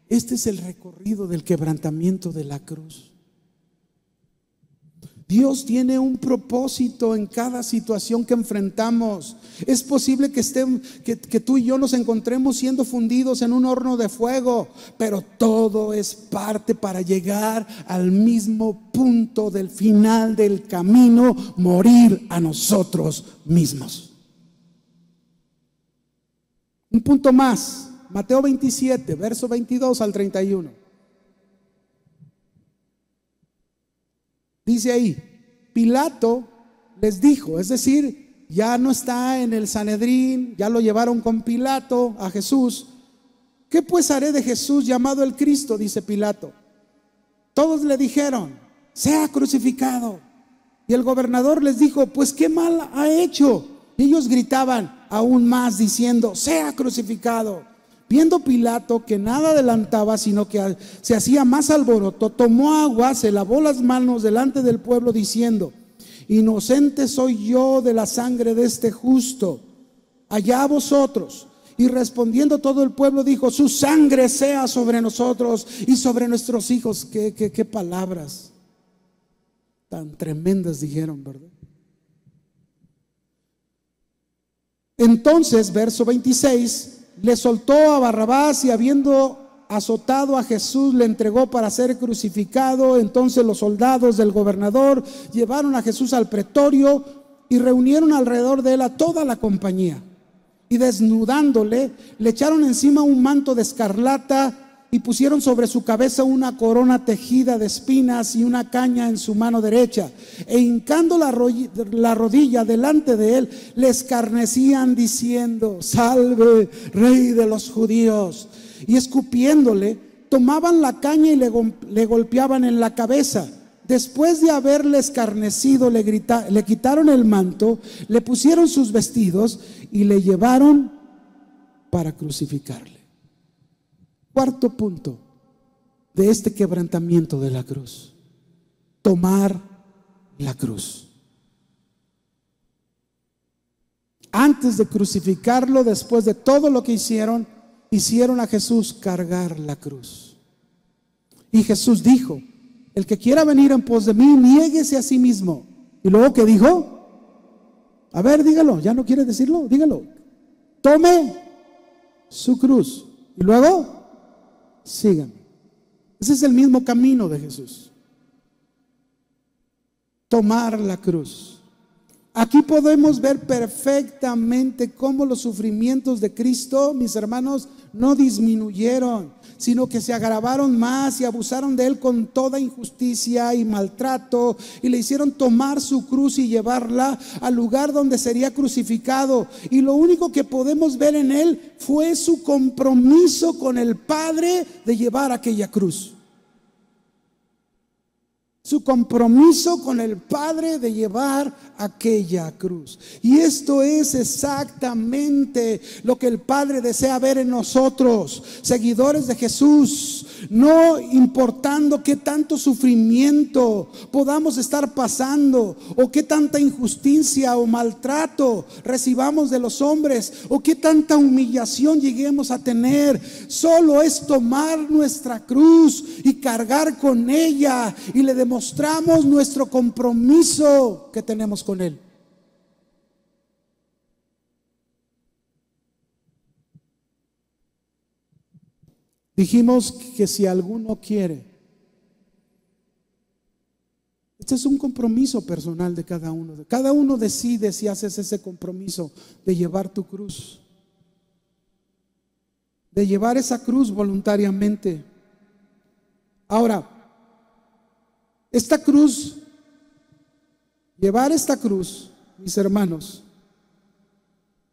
Este es el recorrido del quebrantamiento de la cruz. Dios tiene un propósito en cada situación que enfrentamos. Es posible que tú y yo nos encontremos siendo fundidos en un horno de fuego, pero todo es parte para llegar al mismo punto del final del camino: morir a nosotros mismos. Un punto más, Mateo 27, verso 22 al 31. Dice ahí: Pilato les dijo, es decir, ya no está en el Sanedrín, ya lo llevaron con Pilato a Jesús. ¿Qué pues haré de Jesús llamado el Cristo? Dice Pilato. Todos le dijeron: sea crucificado. Y el gobernador les dijo: pues qué mal ha hecho. Y ellos gritaban aún más diciendo: sea crucificado. Viendo Pilato que nada adelantaba, sino que se hacía más alboroto, tomó agua, se lavó las manos delante del pueblo diciendo: inocente soy yo de la sangre de este justo, allá vosotros. Y respondiendo todo el pueblo dijo: su sangre sea sobre nosotros y sobre nuestros hijos. Qué palabras tan tremendas dijeron, ¿verdad? Entonces, verso 26, le soltó a Barrabás, y habiendo azotado a Jesús, le entregó para ser crucificado. Entonces los soldados del gobernador llevaron a Jesús al pretorio y reunieron alrededor de él a toda la compañía. Y desnudándole, le echaron encima un manto de escarlata y pusieron sobre su cabeza una corona tejida de espinas y una caña en su mano derecha. E hincando la rodilla delante de él, le escarnecían diciendo: salve, Rey de los judíos. Y escupiéndole, tomaban la caña y le golpeaban en la cabeza. Después de haberle escarnecido, le quitaron el manto, le pusieron sus vestidos y le llevaron para crucificarle. Cuarto punto de este quebrantamiento de la cruz: tomar la cruz. Antes de crucificarlo, después de todo lo que hicieron a Jesús cargar la cruz. Y Jesús dijo: el que quiera venir en pos de mí, niéguese a sí mismo. Y luego, ¿qué dijo? A ver, dígalo. ¿Ya no quiere decirlo? Dígalo. Tome su cruz. Y luego, síganme. Ese es el mismo camino de Jesús: tomar la cruz. Aquí podemos ver perfectamente cómo los sufrimientos de Cristo, mis hermanos, no disminuyeron, sino que se agravaron más, y abusaron de él con toda injusticia y maltrato, y le hicieron tomar su cruz y llevarla al lugar donde sería crucificado. Y lo único que podemos ver en él fue su compromiso con el Padre de llevar aquella cruz. Su compromiso con el Padre de llevar aquella cruz. Y esto es exactamente lo que el Padre desea ver en nosotros, seguidores de Jesús. No importando qué tanto sufrimiento podamos estar pasando, o qué tanta injusticia o maltrato recibamos de los hombres, o qué tanta humillación lleguemos a tener, solo es tomar nuestra cruz y cargar con ella, y le demostramos nuestro compromiso que tenemos con Él. Dijimos que si alguno quiere, este es un compromiso personal de cada uno. Cada uno decide si haces ese compromiso de llevar tu cruz, de llevar esa cruz voluntariamente. Ahora, esta cruz, llevar esta cruz, mis hermanos,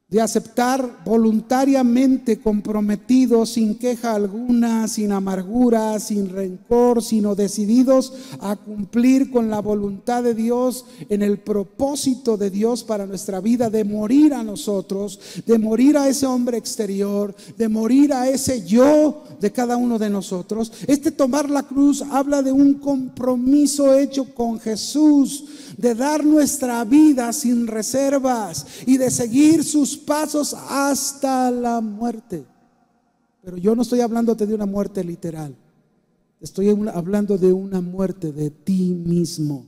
de aceptar voluntariamente, comprometidos, sin queja alguna, sin amargura, sin rencor, sino decididos a cumplir con la voluntad de Dios, en el propósito de Dios para nuestra vida, de morir a nosotros, de morir a ese hombre exterior, de morir a ese yo de cada uno de nosotros. Este tomar la cruz habla de un compromiso hecho con Jesús, de dar nuestra vida sin reservas y de seguir sus pasos hasta la muerte. Pero yo no estoy hablándote de una muerte literal, estoy hablando de una muerte de ti mismo.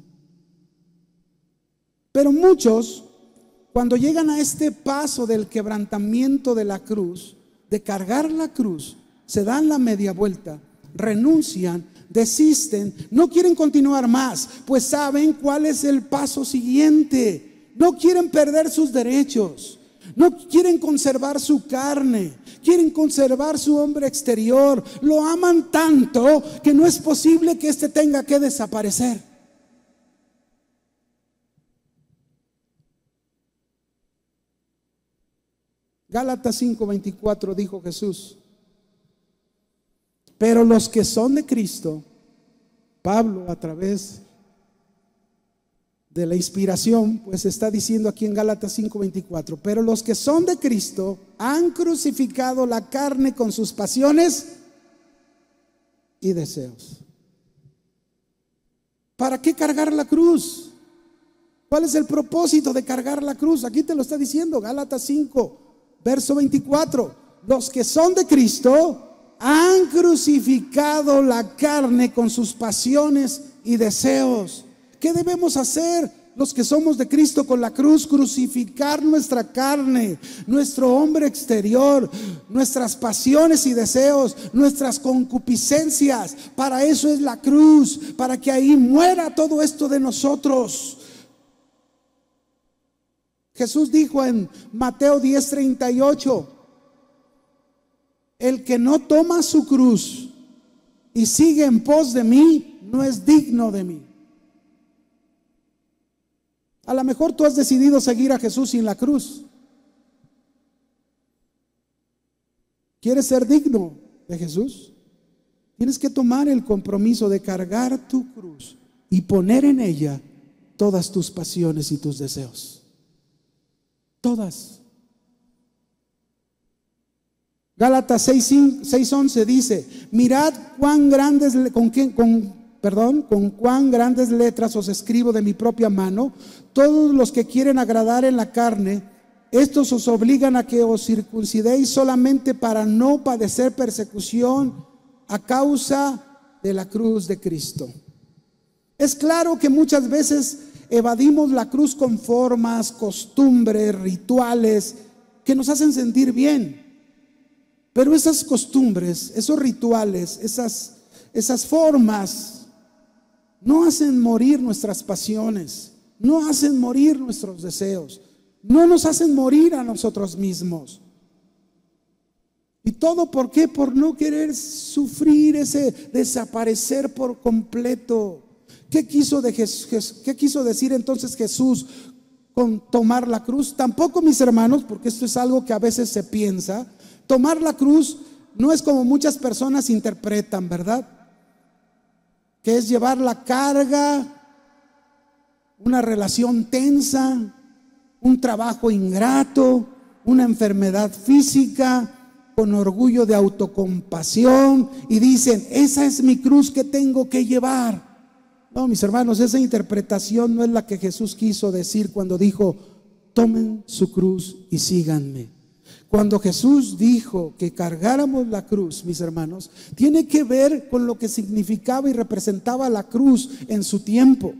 Pero muchos, cuando llegan a este paso del quebrantamiento de la cruz, de cargar la cruz, se dan la media vuelta, renuncian, desisten, no quieren continuar más, pues saben cuál es el paso siguiente. No quieren perder sus derechos, no quieren conservar su carne, quieren conservar su hombre exterior. Lo aman tanto que no es posible que éste tenga que desaparecer. Gálatas 5:24 dijo Jesús: pero los que son de Cristo, Pablo a través de la inspiración, pues está diciendo aquí en Gálatas 5:24, pero los que son de Cristo han crucificado la carne con sus pasiones y deseos. ¿Para qué cargar la cruz? ¿Cuál es el propósito de cargar la cruz? Aquí te lo está diciendo Gálatas 5, verso 24. Los que son de Cristo han crucificado la carne con sus pasiones y deseos. ¿Qué debemos hacer los que somos de Cristo con la cruz? Crucificar nuestra carne, nuestro hombre exterior, nuestras pasiones y deseos, nuestras concupiscencias. Para eso es la cruz, para que ahí muera todo esto de nosotros. Jesús dijo en Mateo 10:38: el que no toma su cruz y sigue en pos de mí, no es digno de mí. A lo mejor tú has decidido seguir a Jesús sin la cruz. ¿Quieres ser digno de Jesús? Tienes que tomar el compromiso de cargar tu cruz y poner en ella todas tus pasiones y tus deseos. Todas. Gálatas 6:11 dice: mirad cuán grandes, con cuán grandes letras os escribo de mi propia mano. Todos los que quieren agradar en la carne, estos os obligan a que os circuncidéis solamente para no padecer persecución a causa de la cruz de Cristo. Es claro que muchas veces evadimos la cruz con formas, costumbres, rituales que nos hacen sentir bien. Pero esas costumbres, esos rituales, esas formas no hacen morir nuestras pasiones, no hacen morir nuestros deseos, no nos hacen morir a nosotros mismos. ¿Y todo por qué? Por no querer sufrir ese desaparecer por completo. ¿Qué quiso decir entonces Jesús con tomar la cruz? Tampoco, mis hermanos, porque esto es algo que a veces se piensa, tomar la cruz no es como muchas personas interpretan, ¿verdad? Que es llevar la carga, una relación tensa, un trabajo ingrato, una enfermedad física, con orgullo de autocompasión, y dicen: esa es mi cruz que tengo que llevar. No, mis hermanos, esa interpretación no es la que Jesús quiso decir cuando dijo: tomen su cruz y síganme. Cuando Jesús dijo que cargáramos la cruz, mis hermanos, tiene que ver con lo que significaba y representaba la cruz en su tiempo.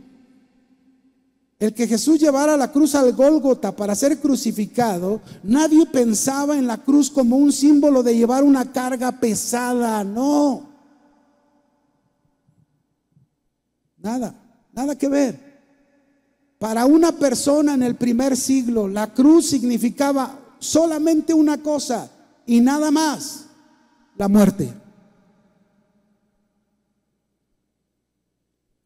El que Jesús llevara la cruz al Gólgota para ser crucificado, nadie pensaba en la cruz como un símbolo de llevar una carga pesada, no. Nada que ver. Para una persona en el primer siglo, la cruz significaba solamente una cosa y nada más: la muerte.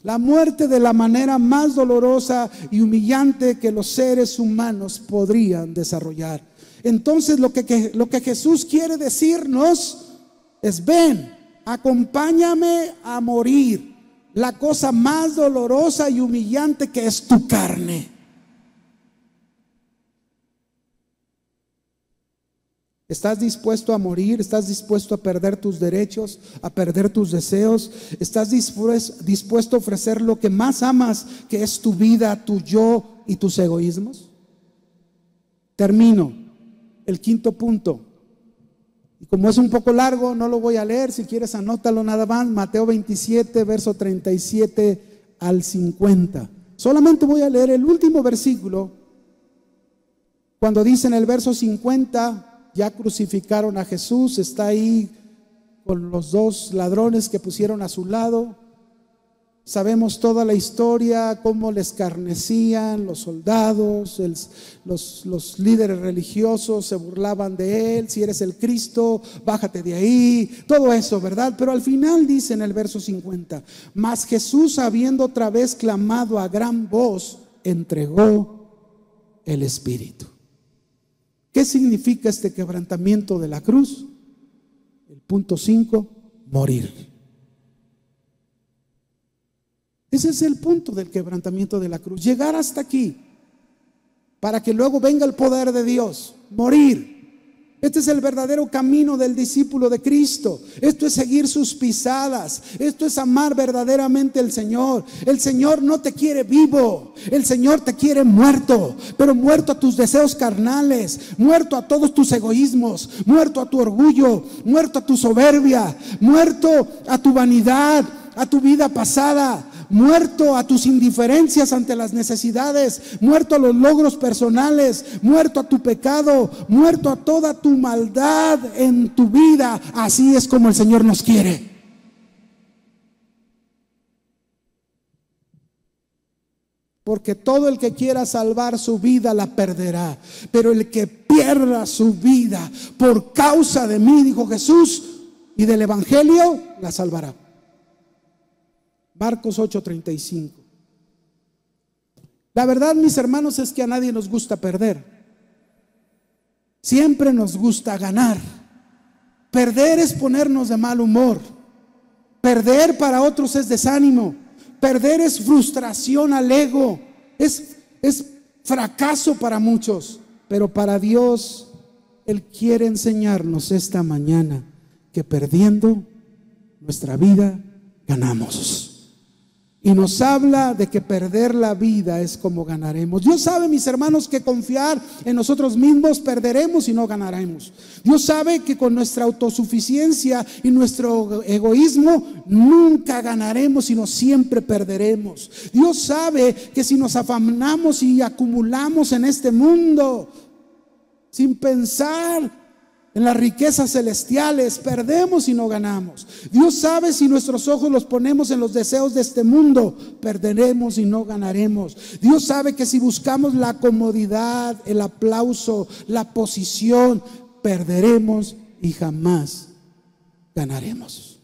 La muerte de la manera más dolorosa y humillante que los seres humanos podrían desarrollar. Entonces lo que Jesús quiere decirnos es: ven, acompáñame a morir la cosa más dolorosa y humillante que es tu carne. ¿Estás dispuesto a morir? ¿Estás dispuesto a perder tus derechos, a perder tus deseos? ¿Estás dispuesto a ofrecer lo que más amas, que es tu vida, tu yo y tus egoísmos? Termino. El quinto punto. Y como es un poco largo, no lo voy a leer. Si quieres, anótalo nada más. Mateo 27, verso 37 al 50. Solamente voy a leer el último versículo, cuando dice en el verso 50, ya crucificaron a Jesús, está ahí con los dos ladrones que pusieron a su lado. Sabemos toda la historia, cómo le escarnecían los soldados, los líderes religiosos se burlaban de él. Si eres el Cristo, bájate de ahí, todo eso, ¿verdad? Pero al final dice en el verso 50, mas Jesús, habiendo otra vez clamado a gran voz, entregó el Espíritu. ¿Qué significa este quebrantamiento de la cruz? El punto 5, morir. Ese es el punto del quebrantamiento de la cruz, llegar hasta aquí para que luego venga el poder de Dios, morir. Este es el verdadero camino del discípulo de Cristo. Esto es seguir sus pisadas. Esto es amar verdaderamente al Señor. El Señor no te quiere vivo, el Señor te quiere muerto, pero muerto a tus deseos carnales, muerto a todos tus egoísmos, muerto a tu orgullo, muerto a tu soberbia, muerto a tu vanidad, a tu vida pasada, muerto a tus indiferencias ante las necesidades, muerto a los logros personales, muerto a tu pecado, muerto a toda tu maldad en tu vida. Así es como el Señor nos quiere. Porque todo el que quiera salvar su vida la perderá, pero el que pierda su vida por causa de mí, dijo Jesús, y del Evangelio, la salvará. Marcos 8:35. La verdad, mis hermanos, es que a nadie nos gusta perder. Siempre nos gusta ganar. Perder es ponernos de mal humor. Perder para otros es desánimo. Perder es frustración al ego. Es fracaso para muchos. Pero para Dios, Él quiere enseñarnos esta mañana que perdiendo nuestra vida ganamos. Y nos habla de que perder la vida es como ganaremos. Dios sabe, mis hermanos, que confiar en nosotros mismos perderemos y no ganaremos. Dios sabe que con nuestra autosuficiencia y nuestro egoísmo nunca ganaremos, sino siempre perderemos. Dios sabe que si nos afanamos y acumulamos en este mundo sin pensar en las riquezas celestiales, perdemos y no ganamos. Dios sabe si nuestros ojos los ponemos en los deseos de este mundo, perderemos y no ganaremos. Dios sabe que si buscamos la comodidad, el aplauso, la posición, perderemos y jamás ganaremos.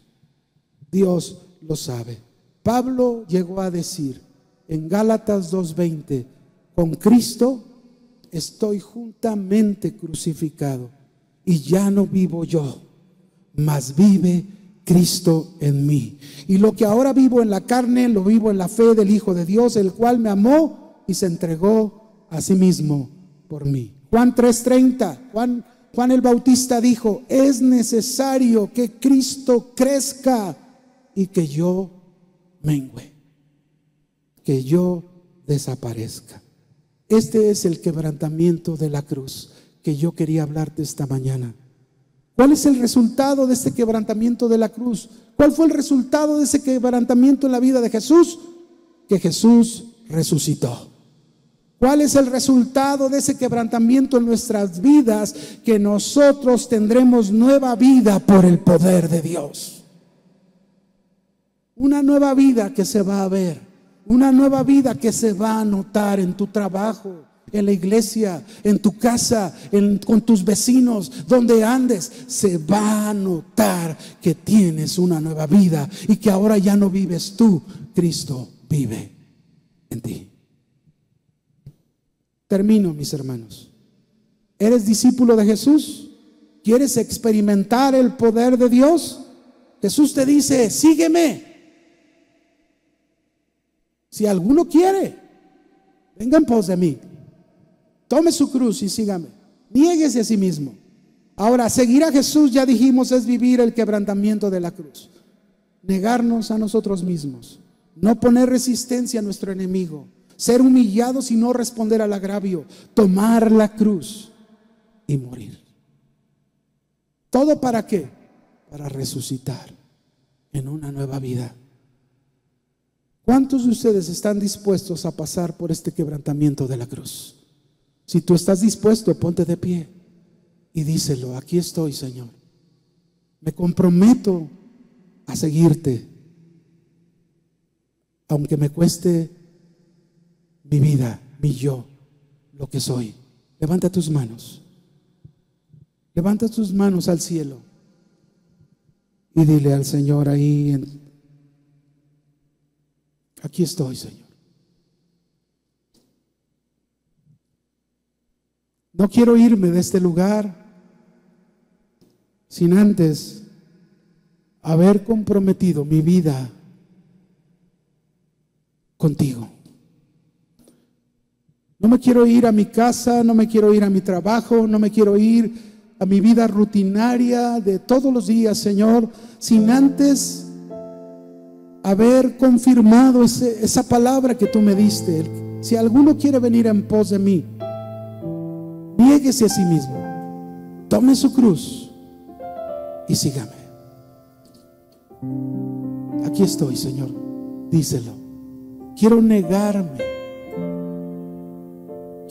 Dios lo sabe. Pablo llegó a decir en Gálatas 2:20, con Cristo estoy juntamente crucificado. Y ya no vivo yo, mas vive Cristo en mí. Y lo que ahora vivo en la carne, lo vivo en la fe del Hijo de Dios, el cual me amó y se entregó a sí mismo por mí. Juan 3:30, Juan el Bautista dijo, es necesario que Cristo crezca y que yo mengüe, que yo desaparezca. Este es el quebrantamiento de la cruz que yo quería hablarte esta mañana. ¿Cuál es el resultado de este quebrantamiento de la cruz? ¿Cuál fue el resultado de ese quebrantamiento en la vida de Jesús? Que Jesús resucitó. ¿Cuál es el resultado de ese quebrantamiento en nuestras vidas? Que nosotros tendremos nueva vida por el poder de Dios. Una nueva vida que se va a ver, una nueva vida que se va a notar en tu trabajo, en la iglesia, en tu casa, con tus vecinos, donde andes, se va a notar que tienes una nueva vida y que ahora ya no vives tú, Cristo vive en ti. Termino, mis hermanos. ¿Eres discípulo de Jesús? ¿Quieres experimentar el poder de Dios? Jesús te dice, sígueme. Si alguno quiere, venga en pos de mí. Tome su cruz y sígame. Niéguese a sí mismo. Ahora, seguir a Jesús, ya dijimos, es vivir el quebrantamiento de la cruz. Negarnos a nosotros mismos. No poner resistencia a nuestro enemigo. Ser humillados y no responder al agravio. Tomar la cruz y morir. ¿Todo para qué? Para resucitar en una nueva vida. ¿Cuántos de ustedes están dispuestos a pasar por este quebrantamiento de la cruz? Si tú estás dispuesto, ponte de pie y díselo: aquí estoy, Señor. Me comprometo a seguirte, aunque me cueste mi vida, mi yo, lo que soy. Levanta tus manos. Levanta tus manos al cielo y dile al Señor ahí: aquí estoy, Señor. No quiero irme de este lugar sin antes haber comprometido mi vida contigo. No me quiero ir a mi casa, no me quiero ir a mi trabajo, no me quiero ir a mi vida rutinaria de todos los días, Señor, sin antes haber confirmado esa palabra que tú me diste. Si alguno quiere venir en pos de mí, niéguese a sí mismo, tome su cruz y sígame. Aquí estoy, Señor, díselo. Quiero negarme,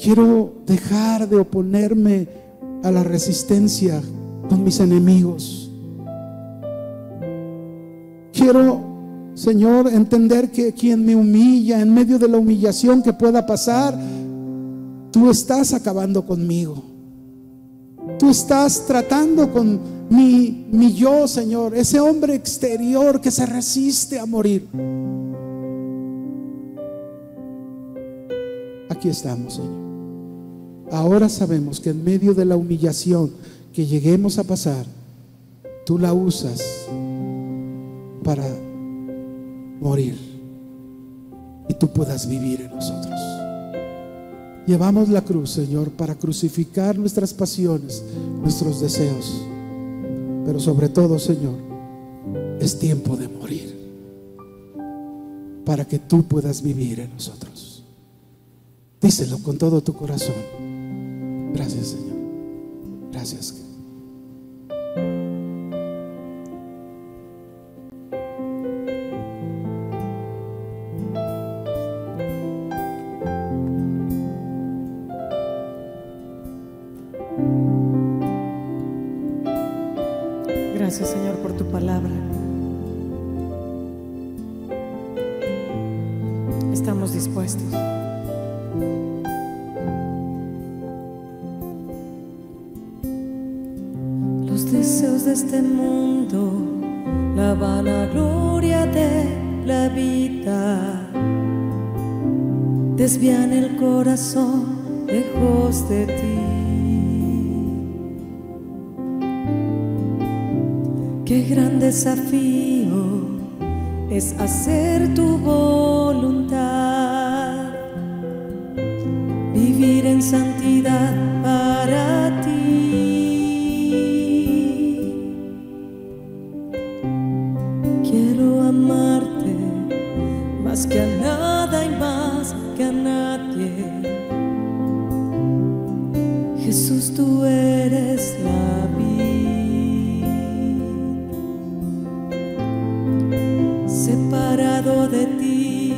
quiero dejar de oponerme a la resistencia con mis enemigos. Quiero, Señor, entender que quien me humilla, en medio de la humillación que pueda pasar, tú estás acabando conmigo. Tú estás tratando con mi yo, Señor, ese hombre exterior que se resiste a morir. Aquí estamos, Señor. Ahora sabemos que en medio de la humillación que lleguemos a pasar, tú la usas para morir y tú puedas vivir en nosotros. Llevamos la cruz, Señor, para crucificar nuestras pasiones, nuestros deseos. Pero sobre todo, Señor, es tiempo de morir para que tú puedas vivir en nosotros. Díselo con todo tu corazón. Gracias, Señor. Gracias. Gracias, Señor, por tu palabra. Estamos dispuestos. Los deseos de este mundo, la vanagloria de la vida, desvían el corazón lejos de ti. Qué gran desafío es hacer tu voluntad, vivir en santidad para ti. Quiero amarte más que a nada y más que a nadie. Jesús, tú eres la vida. Separado de ti,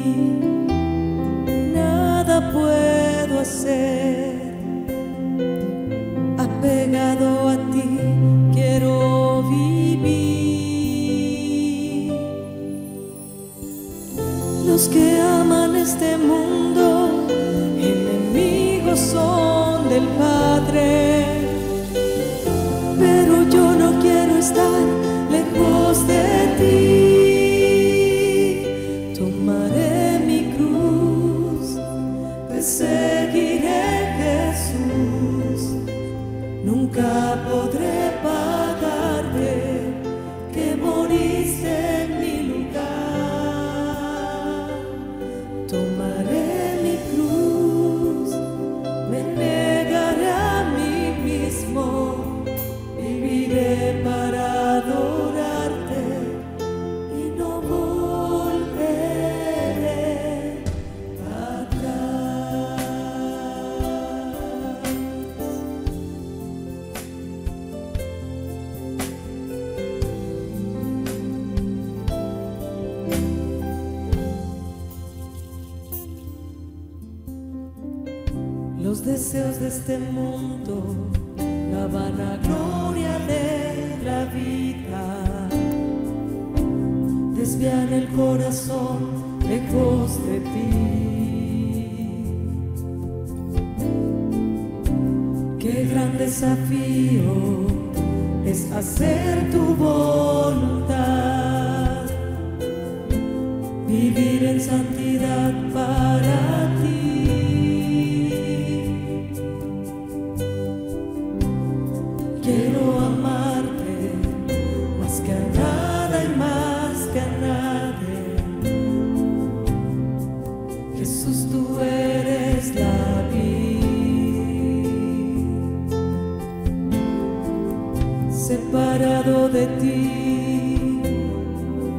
nada puedo hacer. Apegado a ti, quiero vivir. Los que aman este mundo, enemigos son del Padre. Pero yo no quiero estar lejos de ti. Seguiré, Jesús, nunca podré pagarte que moriste en mi lugar. Tomaré deseos de este mundo, la vanagloria de la vida, desvían el corazón lejos de ti. Qué gran desafío es hacer tu voluntad, vivir en santidad para ti. Quiero amarte más que a nada y más que a nadie. Jesús, tú eres la vida. Separado de ti,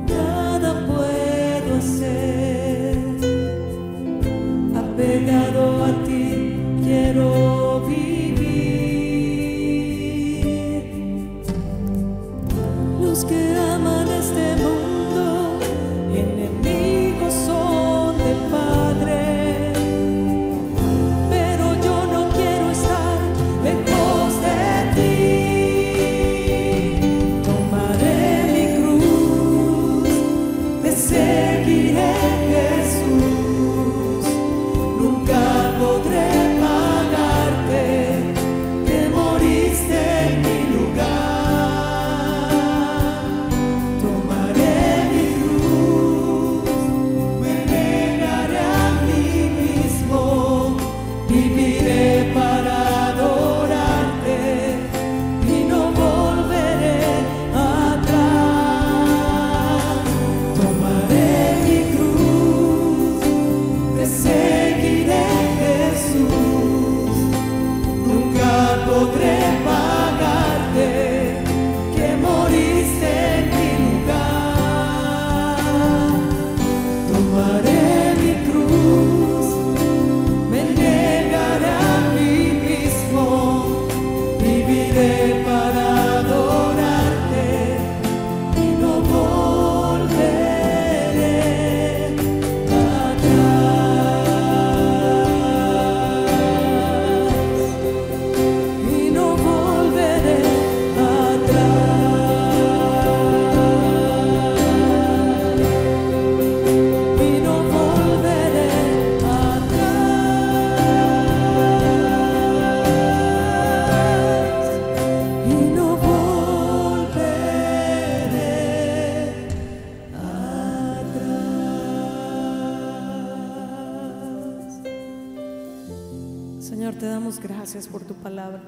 nada puedo hacer. Apegado a ti, quiero vivir. Los que aman este mundo, enemigos son del Padre. Pero yo no quiero estar lejos de ti. Tomaré mi cruz, te seguiré, Jesús. Nunca podré pagarte que moriste en mi lugar. Tomaré mi cruz, me negaré a mí mismo, viviré para adorarte y no volveré atrás. Tomaré mi cruz, te seguiré, Jesús. Nunca podré pagarte que moriste en mi lugar. Tomaré mi cruz, me negaré a mí mismo, viviré para adorarte y no volveré atrás. Y no volveré atrás. Y no volveré atrás. Y no volveré atrás. Señor, te damos gracias por tu palabra.